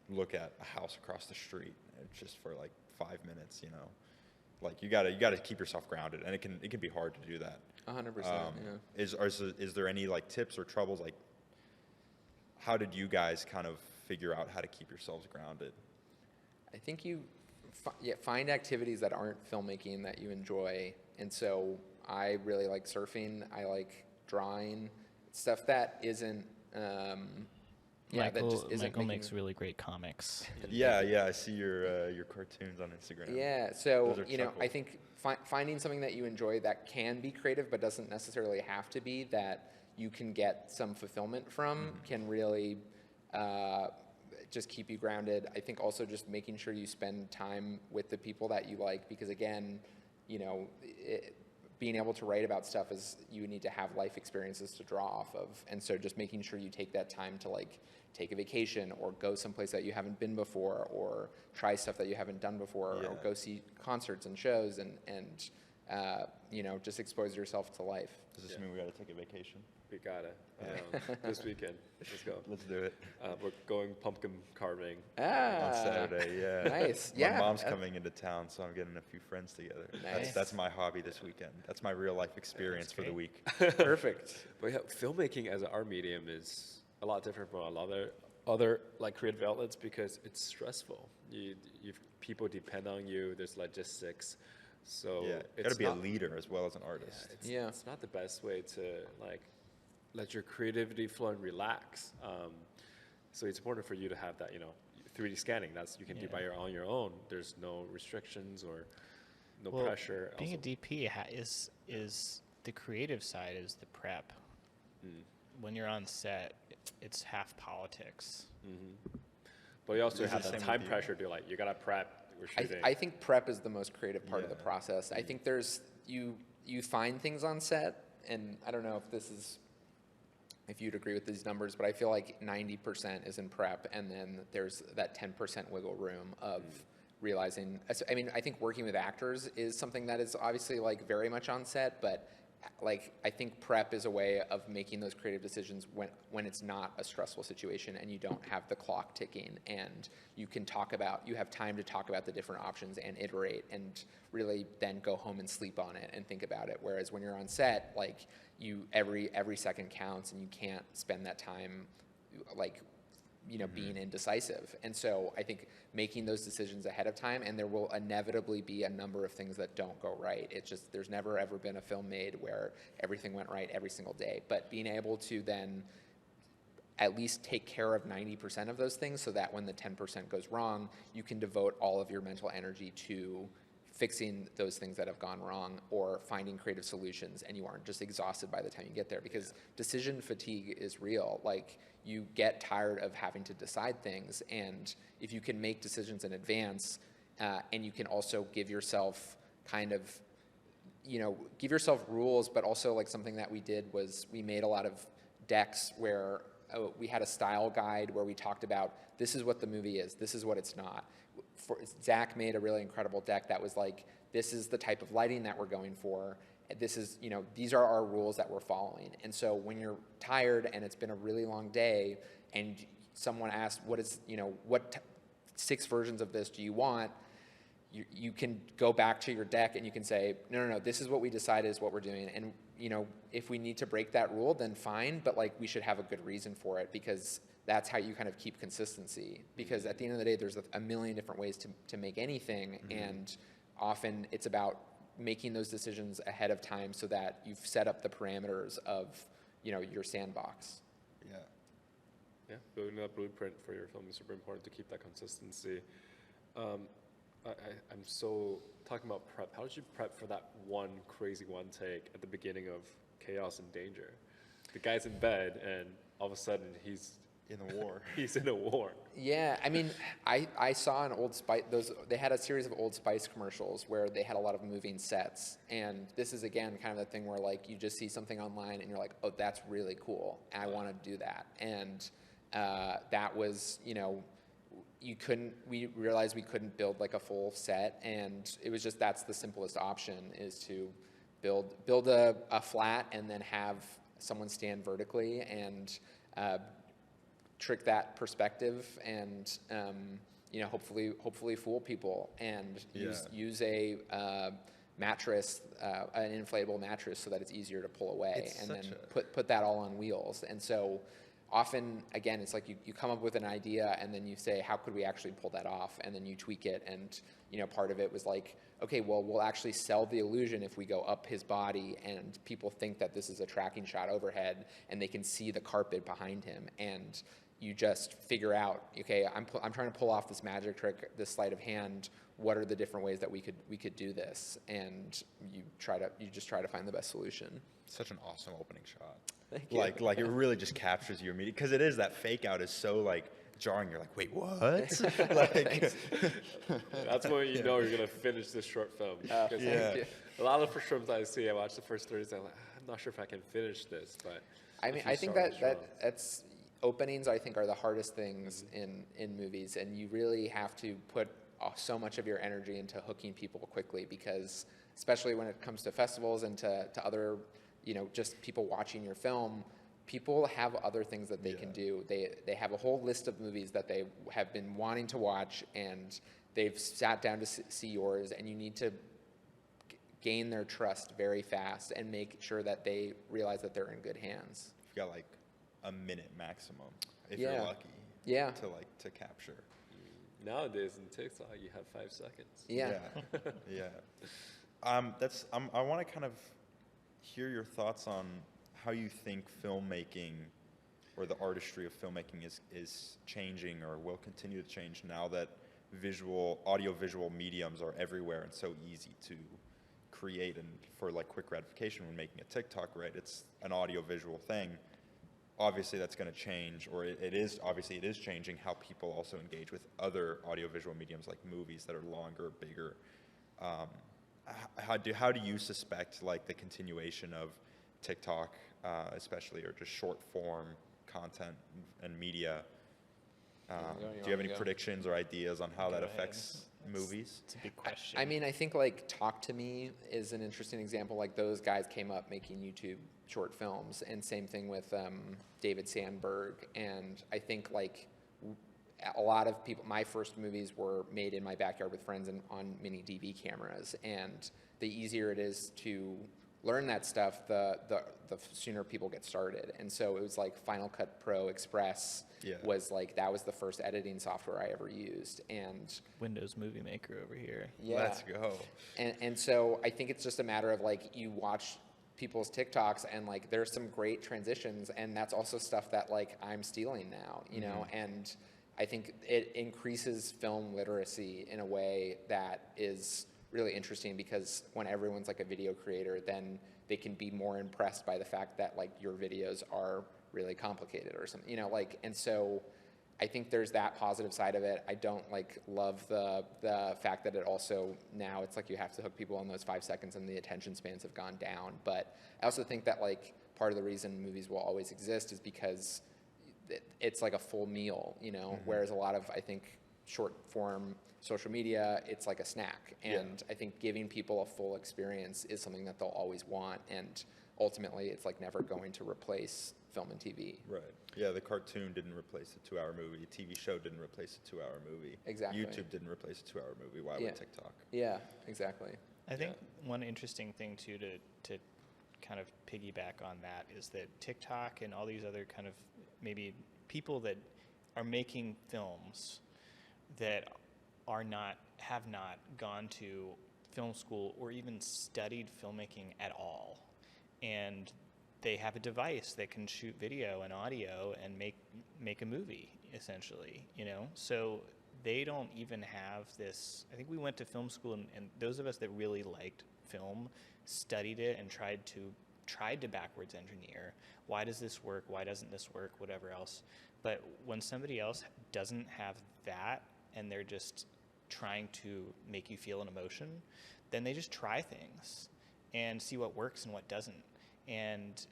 [SPEAKER 2] look at a house across the street, just for like 5 minutes, you know. Like you gotta keep yourself grounded, and it can be hard to do that.
[SPEAKER 3] 100%. Yeah.
[SPEAKER 2] Is there any like tips or troubles, like how did you guys kind of figure out how to keep yourselves grounded?
[SPEAKER 3] I think you find activities that aren't filmmaking that you enjoy. And so I really like surfing. I like drawing, stuff that isn't. That just isn't.
[SPEAKER 4] Michael makes really great comics.
[SPEAKER 2] Yeah, I see your cartoons on Instagram.
[SPEAKER 3] Yeah, so
[SPEAKER 2] Those are
[SPEAKER 3] I think finding something that you enjoy that can be creative but doesn't necessarily have to be, that you can get some fulfillment from, can really just keep you grounded. I think also just making sure you spend time with the people that you like, because again, being able to write about stuff is, you need to have life experiences to draw off of. And so just making sure you take that time to like take a vacation or go someplace that you haven't been before, or try stuff that you haven't done before, or go see concerts and shows, and just expose yourself to life.
[SPEAKER 2] Does this mean we got to take a vacation?
[SPEAKER 1] We gotta. This weekend. Let's go.
[SPEAKER 2] Let's do it.
[SPEAKER 1] We're going pumpkin carving.
[SPEAKER 2] On Saturday, yeah.
[SPEAKER 3] Nice.
[SPEAKER 2] My mom's coming into town, so I'm getting a few friends together.
[SPEAKER 3] Nice.
[SPEAKER 2] That's my hobby this weekend. That's my real life experience for the week.
[SPEAKER 3] Perfect.
[SPEAKER 1] But yeah, filmmaking as an art medium is a lot different from a lot of other like creative outlets, because it's stressful. People depend on you. There's logistics. So
[SPEAKER 2] you got to be a leader as well as an artist.
[SPEAKER 1] It's not the best way to like let your creativity flow and relax. So it's important for you to have that, 3D scanning. That's you can do on your own. There's no restrictions or no pressure.
[SPEAKER 4] Being a DP is the creative side is the prep. When you're on set, it's half politics.
[SPEAKER 1] But you also
[SPEAKER 2] Is it
[SPEAKER 1] have
[SPEAKER 2] the
[SPEAKER 1] that
[SPEAKER 2] same
[SPEAKER 1] time
[SPEAKER 2] with you?
[SPEAKER 1] pressure to like, you gotta prep. We're shooting.
[SPEAKER 3] I think prep is the most creative part of the
[SPEAKER 2] Yeah.
[SPEAKER 3] process. I think there's you find things on set, and I don't know if you'd agree with these numbers, but I feel like 90% is in prep, and then there's that 10% wiggle room of realizing. I mean, I think working with actors is something that is obviously like very much on set, but like I think prep is a way of making those creative decisions when it's not a stressful situation and you don't have the clock ticking, and you have time to talk about the different options and iterate, and really then go home and sleep on it and think about it. Whereas when you're on set, like every second counts, and you can't spend that time like being indecisive. And so I think making those decisions ahead of time, and there will inevitably be a number of things that don't go right. It's just, there's never ever been a film made where everything went right every single day. But being able to then at least take care of 90% of those things, so that when the 10% goes wrong, you can devote all of your mental energy to fixing those things that have gone wrong, or finding creative solutions, and you aren't just exhausted by the time you get there. Because decision fatigue is real. Like, you get tired of having to decide things, and if you can make decisions in advance, and you can also give yourself give yourself rules, but also like something that we did was we made a lot of decks where we had a style guide where we talked about, this is what the movie is, this is what it's not. Zach made a really incredible deck that was like, this is the type of lighting that we're going for. This is, these are our rules that we're following. And so when you're tired and it's been a really long day, and someone asks, what 6 versions of this do you want? You can go back to your deck and you can say, no, this is what we decided is what we're doing. And, if we need to break that rule, then fine, but like, we should have a good reason for it, because that's how you kind of keep consistency. Because at the end of the day, there's a million different ways to make anything, and often it's about making those decisions ahead of time so that you've set up the parameters of, your sandbox.
[SPEAKER 1] Yeah, building that blueprint for your film is super important to keep that consistency. I'm so talking about prep. How did you prep for that one crazy one take at the beginning of Chaos and Danger? The guy's in bed, and all of a sudden he's
[SPEAKER 2] In a war.
[SPEAKER 1] he's in a war.
[SPEAKER 3] Yeah, I mean, I saw an Old Spice, they had a series of Old Spice commercials where they had a lot of moving sets. And this is, again, kind of the thing where, like, you just see something online and you're like, oh, that's really cool. I want to do that. And that was, we realized we couldn't build like a full set, and it was just, that's the simplest option, is to build a flat and then have someone stand vertically and trick that perspective and hopefully fool people, and use a mattress, an inflatable mattress, so that it's easier to pull away, and then put that all on wheels. And so often, again, it's like you come up with an idea and then you say, how could we actually pull that off? And then you tweak it. And, part of it was like, okay, well, we'll actually sell the illusion if we go up his body and people think that this is a tracking shot overhead and they can see the carpet behind him. And you just figure out, okay, I'm trying to pull off this magic trick, this sleight of hand. What are the different ways that we could do this? And you just try to find the best solution.
[SPEAKER 2] Such an awesome opening shot.
[SPEAKER 3] Thank you.
[SPEAKER 2] Like it really just captures you immediately, because it is, that fake out is so like jarring. You're like, wait, what? Like,
[SPEAKER 1] that's when you know you're gonna finish this short film. A lot of first films I see, I watch the first 30 seconds, I'm like, I'm not sure if I can finish this, but
[SPEAKER 3] I mean, I think that's openings, I think, are the hardest things in movies, and you really have to put so much of your energy into hooking people quickly, because especially when it comes to festivals and to other, just people watching your film, people have other things that they can do. They have a whole list of movies that they have been wanting to watch, and they've sat down to see yours, and you need to gain their trust very fast and make sure that they realize that they're in good hands.
[SPEAKER 2] You've got like a minute maximum, if you're lucky, to capture.
[SPEAKER 1] Nowadays in TikTok, you have 5 seconds.
[SPEAKER 3] Yeah.
[SPEAKER 2] I want to kind of hear your thoughts on how you think filmmaking, or the artistry of filmmaking, is changing or will continue to change now that audio-visual mediums are everywhere and so easy to create, and for like quick gratification when making a TikTok, right? It's an audio-visual thing. Obviously that's going to change, or it is changing how people also engage with other audiovisual mediums like movies that are longer, bigger. How do you suspect like the continuation of TikTok, especially, or just short form content and media? Do you have any predictions or ideas on how that affects movies?
[SPEAKER 4] It's a big question.
[SPEAKER 3] I mean, I think like Talk to Me is an interesting example. Like, those guys came up making YouTube short films, and same thing with David Sandberg. And I think like a lot of people, my first movies were made in my backyard with friends and on mini DV cameras, and the easier it is to learn that stuff, the sooner people get started. And so it was like Final Cut Pro Express was like, that was the first editing software I ever used. And
[SPEAKER 4] Windows Movie Maker over here.
[SPEAKER 3] Yeah.
[SPEAKER 2] Let's go.
[SPEAKER 3] And so I think it's just a matter of like, you watch people's TikToks and like there's some great transitions, and that's also stuff that like I'm stealing now, you know, and I think it increases film literacy in a way that is really interesting, because when everyone's like a video creator, then they can be more impressed by the fact that like your videos are really complicated or something, you know, like, and so I think there's that positive side of it. I don't like love the fact that it also, now it's like you have to hook people in those 5 seconds and the attention spans have gone down. But I also think that like part of the reason movies will always exist is because it's like a full meal, you know, whereas a lot of, I think, short form social media, it's like a snack. And I think giving people a full experience is something that they'll always want, and ultimately it's like never going to replace film and TV.
[SPEAKER 2] Right. Yeah, the cartoon didn't replace a 2-hour movie. A TV show didn't replace a 2-hour movie.
[SPEAKER 3] Exactly.
[SPEAKER 2] YouTube didn't replace a 2-hour movie. Why would TikTok?
[SPEAKER 3] Yeah, exactly.
[SPEAKER 4] I think one interesting thing too to kind of piggyback on that is that TikTok and all these other kind of maybe people that are making films that have not gone to film school or even studied filmmaking at all, and they have a device that can shoot video and audio and make a movie, essentially, you know? So they don't even have this. I think we went to film school, and those of us that really liked film studied it and tried to backwards engineer. Why does this work? Why doesn't this work? Whatever else. But when somebody else doesn't have that, and they're just trying to make you feel an emotion, then they just try things and see what works and what doesn't. And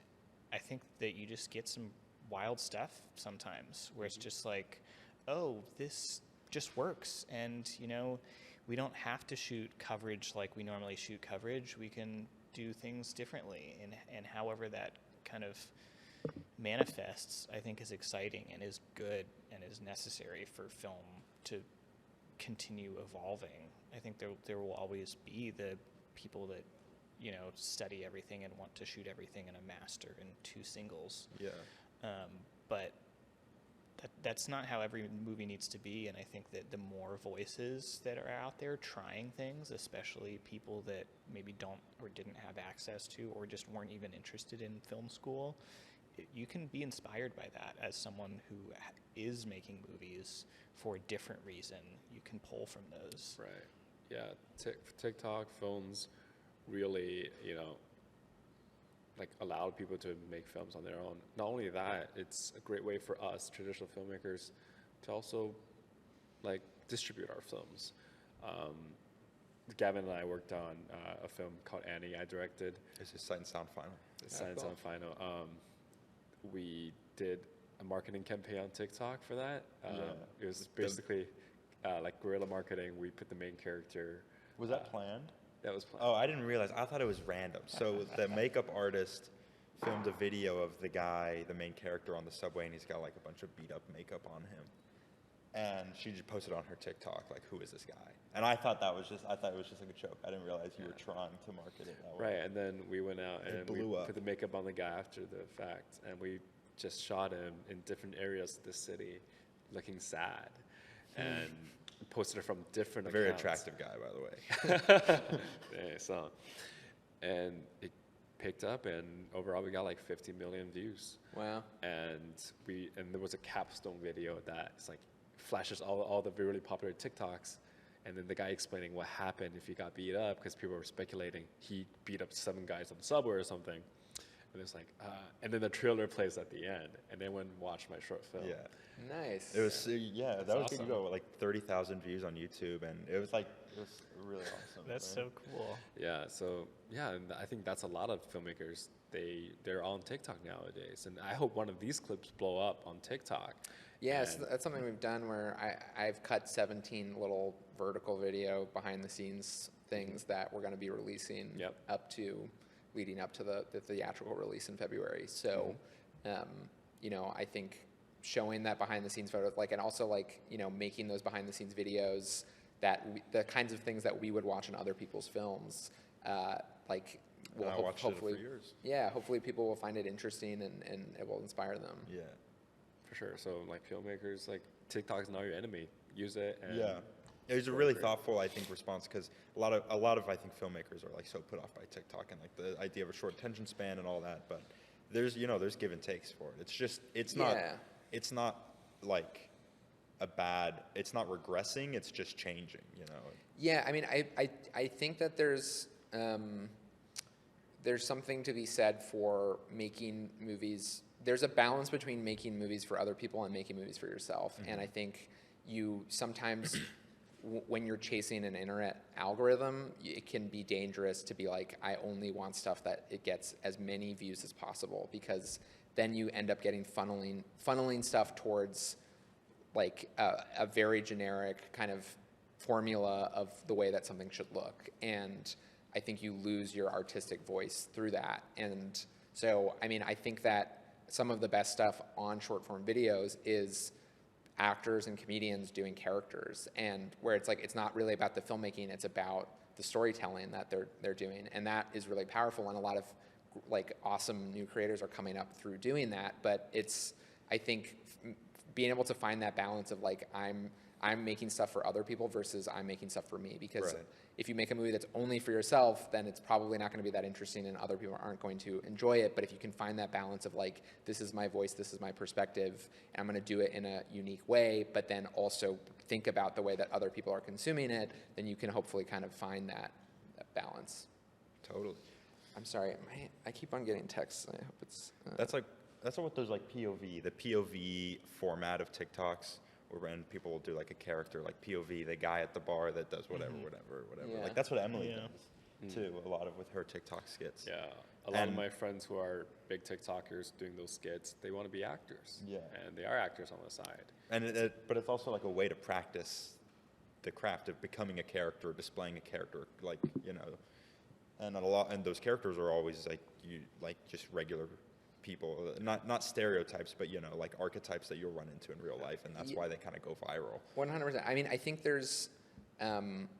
[SPEAKER 4] I think that you just get some wild stuff sometimes where it's just like, oh, this just works. And, you know, we don't have to shoot coverage like we normally shoot coverage. We can do things differently, and however that kind of manifests, I think, is exciting and is good and is necessary for film to continue evolving. I think there will always be the people that, you know, study everything and want to shoot everything in a master and 2 singles.
[SPEAKER 2] Yeah.
[SPEAKER 4] But that's not how every movie needs to be, and I think that the more voices that are out there trying things, especially people that maybe don't or didn't have access to or just weren't even interested in film school, you can be inspired by that as someone who is making movies for a different reason. You can pull from those.
[SPEAKER 1] Right. Yeah. TikTok, phones really, you know, like allowed people to make films on their own. Not only that, it's a great way for us traditional filmmakers to also like distribute our films. Gavin and I worked on a film called Annie. I directed.
[SPEAKER 2] It's a Sight and Sound final.
[SPEAKER 1] Sight and Sound final. We did a marketing campaign on TikTok for that. It was basically like guerrilla marketing. We put the main character.
[SPEAKER 2] Was that planned?
[SPEAKER 1] That was planned.
[SPEAKER 2] Oh, I didn't realize. I thought it was random. So the makeup artist filmed a video of the guy, the main character, on the subway, and he's got like a bunch of beat up makeup on him. And she just posted on her TikTok, like, who is this guy? And I thought it was just like a joke. I didn't realize you were trying to market it that way.
[SPEAKER 1] Right, and then we went out and we
[SPEAKER 2] blew up.
[SPEAKER 1] put the makeup on the guy after the fact, and we just shot him in different areas of the city, looking sad, and posted it from different
[SPEAKER 2] Very
[SPEAKER 1] accounts.
[SPEAKER 2] attractive guy, by the way.
[SPEAKER 1] Yeah, so, and it picked up, and overall we got like 50 million views.
[SPEAKER 3] Wow.
[SPEAKER 1] And there was a capstone video that's like flashes all the really popular TikToks, and then the guy explaining what happened if he got beat up, because people were speculating he beat up 7 guys on the subway or something. And it's like, and then the trailer plays at the end, and they went and watched my short film.
[SPEAKER 2] Yeah.
[SPEAKER 3] Nice.
[SPEAKER 2] It was, that was
[SPEAKER 1] awesome.
[SPEAKER 2] good to go. Like 30,000 views on YouTube, and it was really awesome.
[SPEAKER 4] That's so cool.
[SPEAKER 1] Yeah, so yeah, and I think that's a lot of filmmakers. They're on TikTok nowadays, and I hope one of these clips blow up on TikTok.
[SPEAKER 3] Yes, that's something we've done where I've cut 17 little vertical video behind the scenes things that we're going to be releasing leading up to the theatrical release in February. So, you know, I think showing that behind the scenes photos, and also you know, making those behind the scenes videos the kinds of things that we would watch in other people's films, will
[SPEAKER 2] I watched
[SPEAKER 3] hopefully,
[SPEAKER 2] it for years.
[SPEAKER 3] Yeah, hopefully people will find it interesting and it will inspire them.
[SPEAKER 2] Yeah.
[SPEAKER 1] For sure. So like filmmakers, like TikTok's not your enemy. Use it. And
[SPEAKER 2] it was a really thoughtful, I think, response, because a lot of I think filmmakers are like so put off by TikTok and like the idea of a short attention span and all that. But there's give and takes for it. It's not like it's not regressing. It's just changing. You know.
[SPEAKER 3] Yeah, I mean, I think that there's something to be said for making movies. There's a balance between making movies for other people and making movies for yourself. And I think you sometimes, when you're chasing an internet algorithm, it can be dangerous to be like, I only want stuff that it gets as many views as possible, because then you end up getting funneling stuff towards like a very generic kind of formula of the way that something should look. And I think you lose your artistic voice through that. And so, I mean, I think that some of the best stuff on short form videos is actors and comedians doing characters, and where it's like, it's not really about the filmmaking, it's about the storytelling that they're doing. And that is really powerful, and a lot of like awesome new creators are coming up through doing that. But it's, I think, being able to find that balance of like, I'm making stuff for other people versus I'm making stuff for me, because if you make a movie that's only for yourself, then it's probably not going to be that interesting and other people aren't going to enjoy it. But if you can find that balance of like, this is my voice, this is my perspective, and I'm going to do it in a unique way, but then also think about the way that other people are consuming it, then you can hopefully kind of find that balance.
[SPEAKER 2] Totally.
[SPEAKER 3] I'm sorry, I keep on getting texts. I hope it's...
[SPEAKER 2] That's what those like the POV format of TikToks, when people will do like a character, like POV, the guy at the bar that does whatever.
[SPEAKER 3] Yeah.
[SPEAKER 2] Like that's what Emily does too, a lot of with her TikTok skits.
[SPEAKER 1] Yeah. A lot of
[SPEAKER 2] And-
[SPEAKER 1] my friends who are big TikTokers doing those skits, they want to be actors.
[SPEAKER 2] Yeah.
[SPEAKER 1] And they are actors on the side.
[SPEAKER 2] And but it's also like a way to practice the craft of becoming a character, displaying a character, like, you know, and those characters are always like just regular people, not stereotypes, but, you know, like archetypes that you'll run into in real life, and that's why they kind of go viral.
[SPEAKER 3] 100%. I mean, I think there's,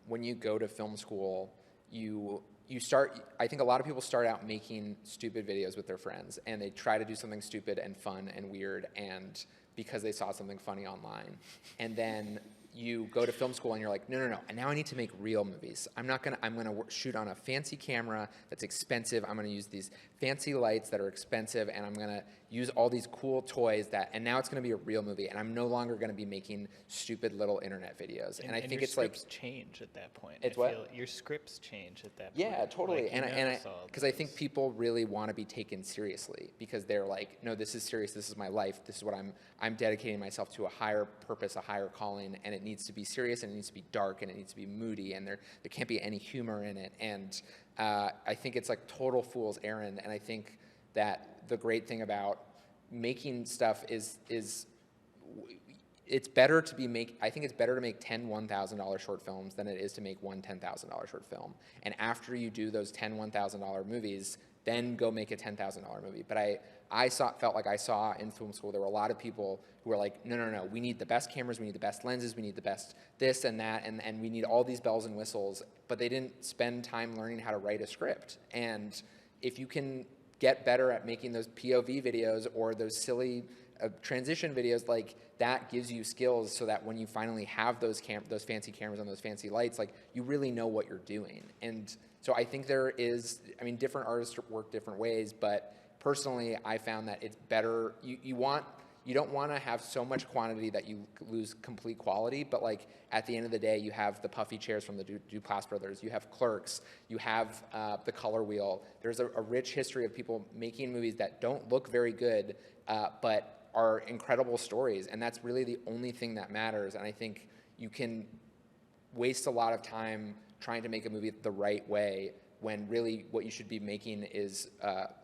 [SPEAKER 3] when you go to film school, you start, I think a lot of people start out making stupid videos with their friends, and they try to do something stupid and fun and weird, and because they saw something funny online. And then you go to film school and you're like, no, and now I need to make real movies. I'm gonna shoot on a fancy camera that's expensive. I'm gonna use these fancy lights that are expensive, and I'm gonna use all these cool toys and now it's gonna be a real movie, and I'm no longer gonna be making stupid little internet videos. And I think
[SPEAKER 4] your
[SPEAKER 3] it's like,
[SPEAKER 4] scripts change at that point.
[SPEAKER 3] It's
[SPEAKER 4] I
[SPEAKER 3] what?
[SPEAKER 4] feel your scripts change at that point.
[SPEAKER 3] yeah, totally.
[SPEAKER 4] Like,
[SPEAKER 3] Because I think people really want to be taken seriously, because they're like, no, this is serious. This is my life. This is what I'm dedicating myself to, a higher purpose, a higher calling, and it needs to be serious, and it needs to be dark, and it needs to be moody, and there can't be any humor in it. And I think it's like total fool's errand. And I think that the great thing about making stuff is it's better to I think it's better to make 10 $1,000 short films than it is to make one $10,000 short film. And after you do those 10 $1,000 movies, then go make a $10,000 movie. But I felt like I saw in film school, there were a lot of people who were like, no, we need the best cameras, we need the best lenses, we need the best this and that, and we need all these bells and whistles, but they didn't spend time learning how to write a script. And if you can get better at making those POV videos or those silly transition videos, like that gives you skills so that when you finally have those fancy cameras and those fancy lights, like you really know what you're doing. And so I think different artists work different ways, but personally I found that it's better, you don't want to have so much quantity that you lose complete quality, but like at the end of the day, you have the puffy chairs from the Duplass brothers, you have Clerks, you have The Color Wheel. There's a rich history of people making movies that don't look very good, but are incredible stories, and that's really the only thing that matters. And I think you can waste a lot of time trying to make a movie the right way, when really what you should be making is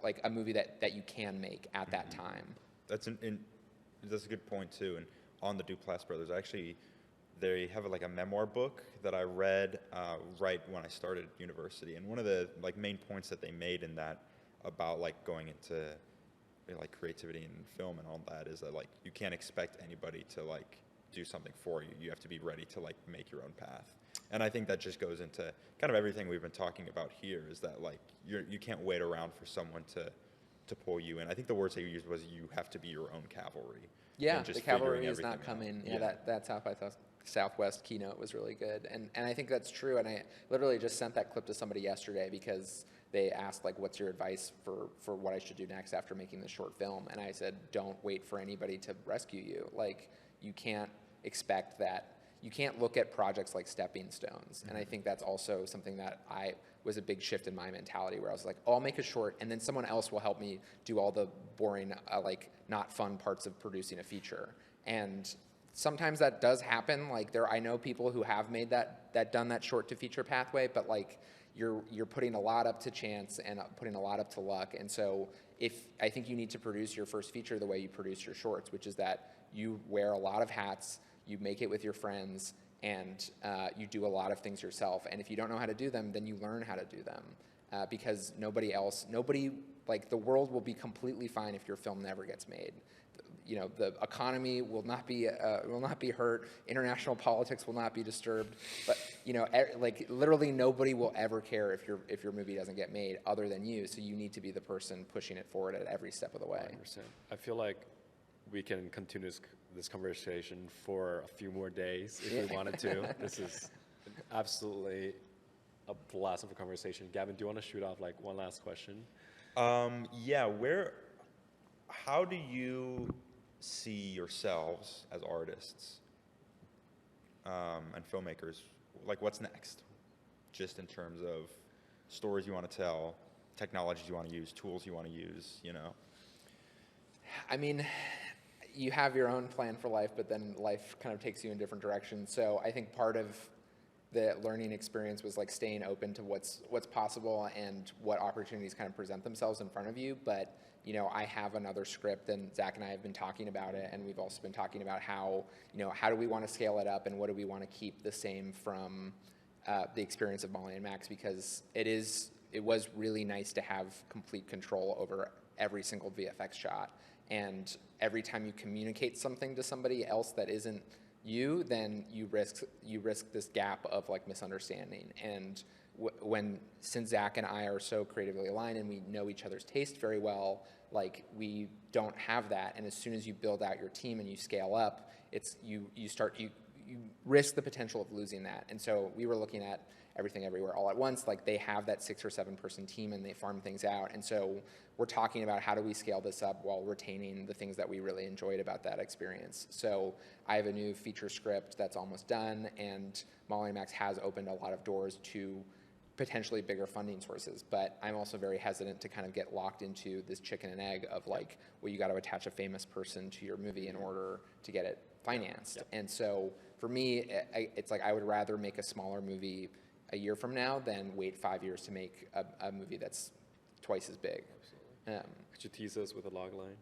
[SPEAKER 3] like a movie that you can make at that time.
[SPEAKER 2] That's a good point too. And on the Duplass brothers, actually, they have like a memoir book that I read right when I started university. And one of the like main points that they made in that about like going into like creativity in film and all that is that like you can't expect anybody to like do something for you. You have to be ready to like make your own path. And I think that just goes into kind of everything we've been talking about here, is that like you can't wait around for someone to pull you in. I think the words they used was you have to be your own cavalry.
[SPEAKER 3] Yeah,
[SPEAKER 2] just
[SPEAKER 3] the cavalry
[SPEAKER 2] figuring
[SPEAKER 3] is not
[SPEAKER 2] everything out.
[SPEAKER 3] coming. Yeah, that South by Southwest keynote was really good. And I think that's true. And I literally just sent that clip to somebody yesterday because they asked, like, what's your advice for what I should do next after making this short film? And I said, don't wait for anybody to rescue you. Like, you can't expect that. You can't look at projects like stepping stones. And I think that's also something that was a big shift in my mentality, where I was like, oh, I'll make a short, and then someone else will help me do all the boring, like, not fun parts of producing a feature. And sometimes that does happen. Like, I know people who have made done that short to feature pathway, but like, you're putting a lot up to chance and putting a lot up to luck. And so I think you need to produce your first feature the way you produce your shorts, which is that you wear a lot of hats, you make it with your friends, and you do a lot of things yourself. And if you don't know how to do them, then you learn how to do them, because like, the world will be completely fine if your film never gets made. You know, the economy will not be hurt. International politics will not be disturbed. But you know, like, literally nobody will ever care if your movie doesn't get made other than you. So you need to be the person pushing it forward at every step of the way.
[SPEAKER 1] 100%. I feel like we can continue this conversation for a few more days if we wanted to. This is absolutely a blast of a conversation. Gavin, do you want to shoot off like one last question?
[SPEAKER 2] How do you see yourselves as artists and filmmakers? Like, what's next? Just in terms of stories you want to tell, technologies you want to use, tools you want to use, you know?
[SPEAKER 3] I mean, you have your own plan for life, but then life kind of takes you in different directions. So I think part of the learning experience was like staying open to what's possible and what opportunities kind of present themselves in front of you. But you know, I have another script, and Zach and I have been talking about it, and we've also been talking about how, you know, how do we want to scale it up, and what do we want to keep the same from the experience of Molli and Max, because it was really nice to have complete control over every single VFX shot. And every time you communicate something to somebody else that isn't you, then you risk this gap of like misunderstanding. And since Zach and I are so creatively aligned and we know each other's taste very well, like we don't have that. And as soon as you build out your team and you scale up, you risk the potential of losing that. And so we were looking at Everything Everywhere All at Once. Like they have that 6 or 7 person team and they farm things out. And so we're talking about how do we scale this up while retaining the things that we really enjoyed about that experience. So I have a new feature script that's almost done, and Molli and Max has opened a lot of doors to potentially bigger funding sources. But I'm also very hesitant to kind of get locked into this chicken and egg of like, well, you got to attach a famous person to your movie in order to get it financed. Yep. And so for me, it's like I would rather make a smaller movie a year from now than wait 5 years to make a movie that's twice as big.
[SPEAKER 1] Could you tease us with a log line?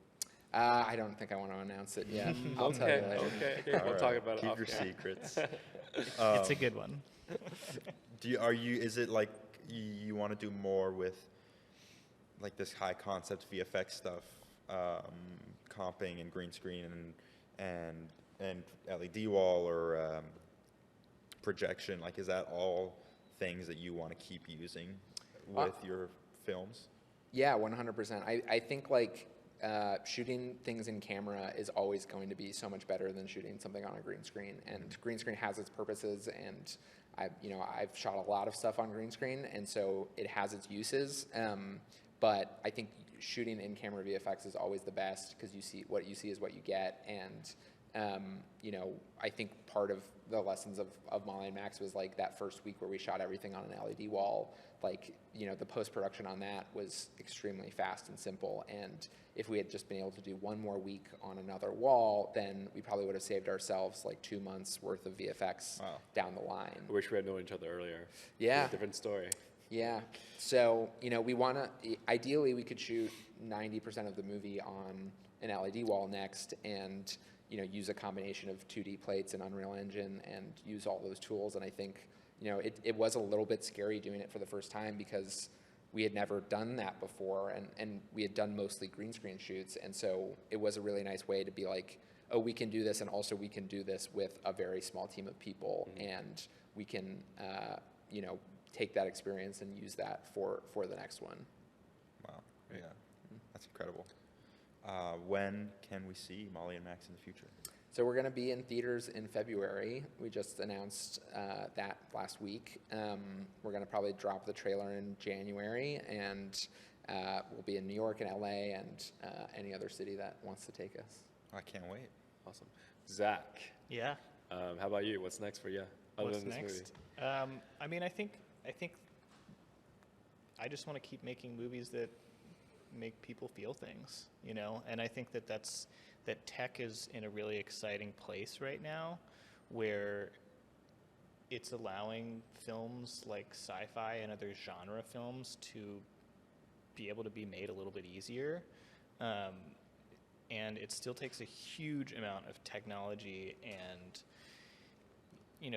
[SPEAKER 3] I don't think I want to announce it yet. I'll tell you later.
[SPEAKER 1] Okay. We'll talk about it.
[SPEAKER 2] Keep your secrets.
[SPEAKER 4] It's a good one.
[SPEAKER 2] Is it like you want to do more with like this high concept VFX stuff, comping and green screen and LED wall or projection? Like, is that all things that you want to keep using with your films?
[SPEAKER 3] Yeah, 100%. I think like shooting things in camera is always going to be so much better than shooting something on a green screen. And green screen has its purposes, and I've shot a lot of stuff on green screen, and so it has its uses. But I think shooting in camera VFX is always the best, because what you see is what you get. And I think part of the lessons of Molli and Max was like that first week where we shot everything on an LED wall. Like, the post-production on that was extremely fast and simple. And if we had just been able to do one more week on another wall, then we probably would have saved ourselves like 2 months worth of VFX down the line.
[SPEAKER 1] I wish we had known each other earlier.
[SPEAKER 3] Yeah.
[SPEAKER 1] Different story.
[SPEAKER 3] Yeah. So, we want to, ideally we could shoot 90% of the movie on an LED wall next, and use a combination of 2D plates and Unreal Engine and use all those tools. And I think, it was a little bit scary doing it for the first time, because we had never done that before, and we had done mostly green screen shoots. And so it was a really nice way to be like, oh, we can do this, and also we can do this with a very small team of people, and we can, take that experience and use that for the next one.
[SPEAKER 2] Wow, yeah, that's incredible. When can we see Molli and Max in the future?
[SPEAKER 3] So we're going to be in theaters in February. We just announced that last week. We're going to probably drop the trailer in January, and we'll be in New York and LA and any other city that wants to take us.
[SPEAKER 2] I can't wait.
[SPEAKER 1] Awesome. Zach.
[SPEAKER 4] Yeah.
[SPEAKER 1] How about you? What's next for you?
[SPEAKER 4] What's next? I think I just want to keep making movies that make people feel things, and I think that tech is in a really exciting place right now, where it's allowing films like sci-fi and other genre films to be able to be made a little bit easier, and it still takes a huge amount of technology and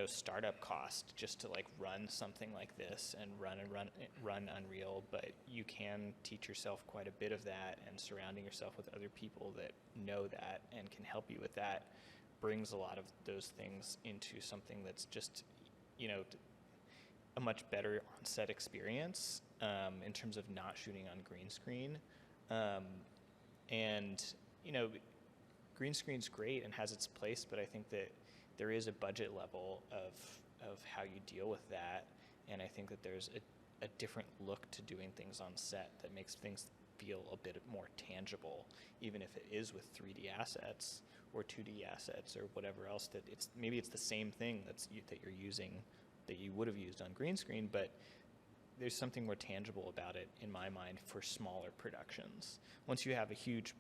[SPEAKER 4] startup cost just to like run something like this and run Unreal, but you can teach yourself quite a bit of that, and surrounding yourself with other people that know that and can help you with that brings a lot of those things into something that's just a much better on-set experience in terms of not shooting on green screen. Green screen's great and has its place, but I think that there is a budget level of how you deal with that, and I think that there's a different look to doing things on set that makes things feel a bit more tangible, even if it is with 3D assets or 2D assets or whatever else. That maybe it's the same thing that you're using that you would have used on green screen, but there's something more tangible about it in my mind for smaller productions. Once you have a huge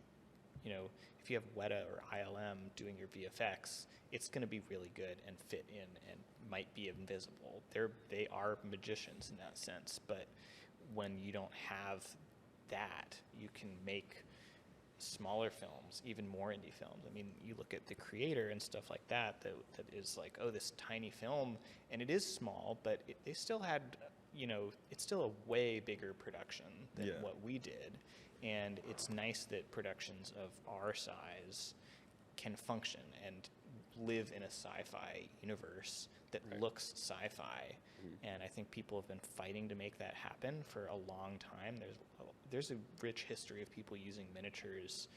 [SPEAKER 4] you know, if you have Weta or ILM doing your VFX, it's going to be really good and fit in and might be invisible. They are magicians in that sense, but when you don't have that, you can make smaller films, even more indie films. I mean, you look at The Creator and stuff like that is like, oh, this tiny film, and it is small, but they still had, you know, it's still a way bigger production than what we did. And it's nice that productions of our size can function and live in a sci-fi universe that looks sci-fi. And I think people have been fighting to make that happen for a long time. There's a rich history of people using miniatures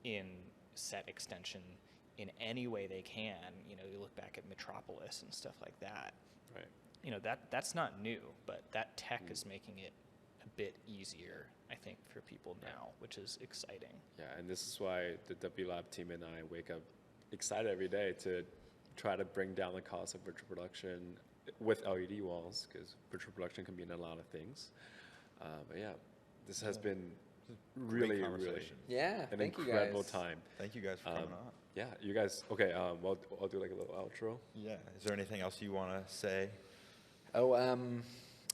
[SPEAKER 4] in set extension in any way they can. You know, you look back at Metropolis and stuff like that.
[SPEAKER 1] Right.
[SPEAKER 4] You know, that's not new, but that tech is making it a bit easier, I think, for people now, which is exciting.
[SPEAKER 1] Yeah, and this is why the WLab team and I wake up excited every day to try to bring down the cost of virtual production with LED walls, because virtual production can mean a lot of things. But yeah, this has been really
[SPEAKER 3] Yeah,
[SPEAKER 1] an
[SPEAKER 3] thank
[SPEAKER 1] incredible
[SPEAKER 3] you guys.
[SPEAKER 1] time.
[SPEAKER 2] Thank you guys for coming on.
[SPEAKER 1] Yeah, you guys, okay, well, I'll do like a little outro.
[SPEAKER 2] Yeah. Is there anything else you want to say
[SPEAKER 3] Oh,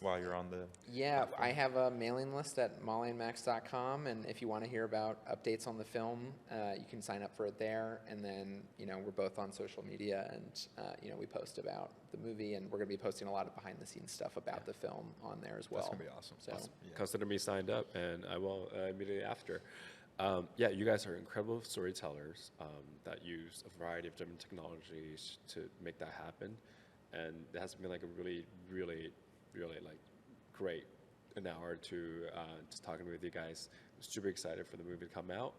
[SPEAKER 2] while you're on the...
[SPEAKER 3] yeah, I have a mailing list at mollyandmax.com, and if you want to hear about updates on the film, you can sign up for it there. And then, you know, we're both on social media, and you know, we post about the movie, and we're going to be posting a lot of behind-the-scenes stuff about the film on there as well.
[SPEAKER 2] That's going to be awesome.
[SPEAKER 3] So,
[SPEAKER 1] Consider me signed up, and I will immediately after. Yeah, you guys are incredible storytellers that use a variety of different technologies to make that happen. And it has been like a really, really, really like great an hour to just talking with you guys. I'm super excited for the movie to come out.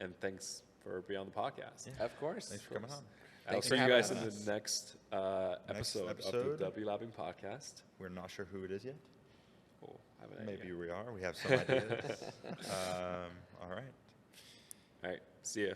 [SPEAKER 1] And thanks for being on the podcast.
[SPEAKER 2] Yeah.
[SPEAKER 3] Of course.
[SPEAKER 2] Thanks for coming on.
[SPEAKER 1] I'll
[SPEAKER 3] Thanks
[SPEAKER 1] see
[SPEAKER 3] for
[SPEAKER 1] you guys in
[SPEAKER 3] having
[SPEAKER 1] the
[SPEAKER 3] us.
[SPEAKER 1] next episode of the WLab'ing podcast.
[SPEAKER 2] We're not sure who it is yet.
[SPEAKER 1] Oh, I have an idea.
[SPEAKER 2] Maybe we are. We have some ideas. All right.
[SPEAKER 1] All right, see ya.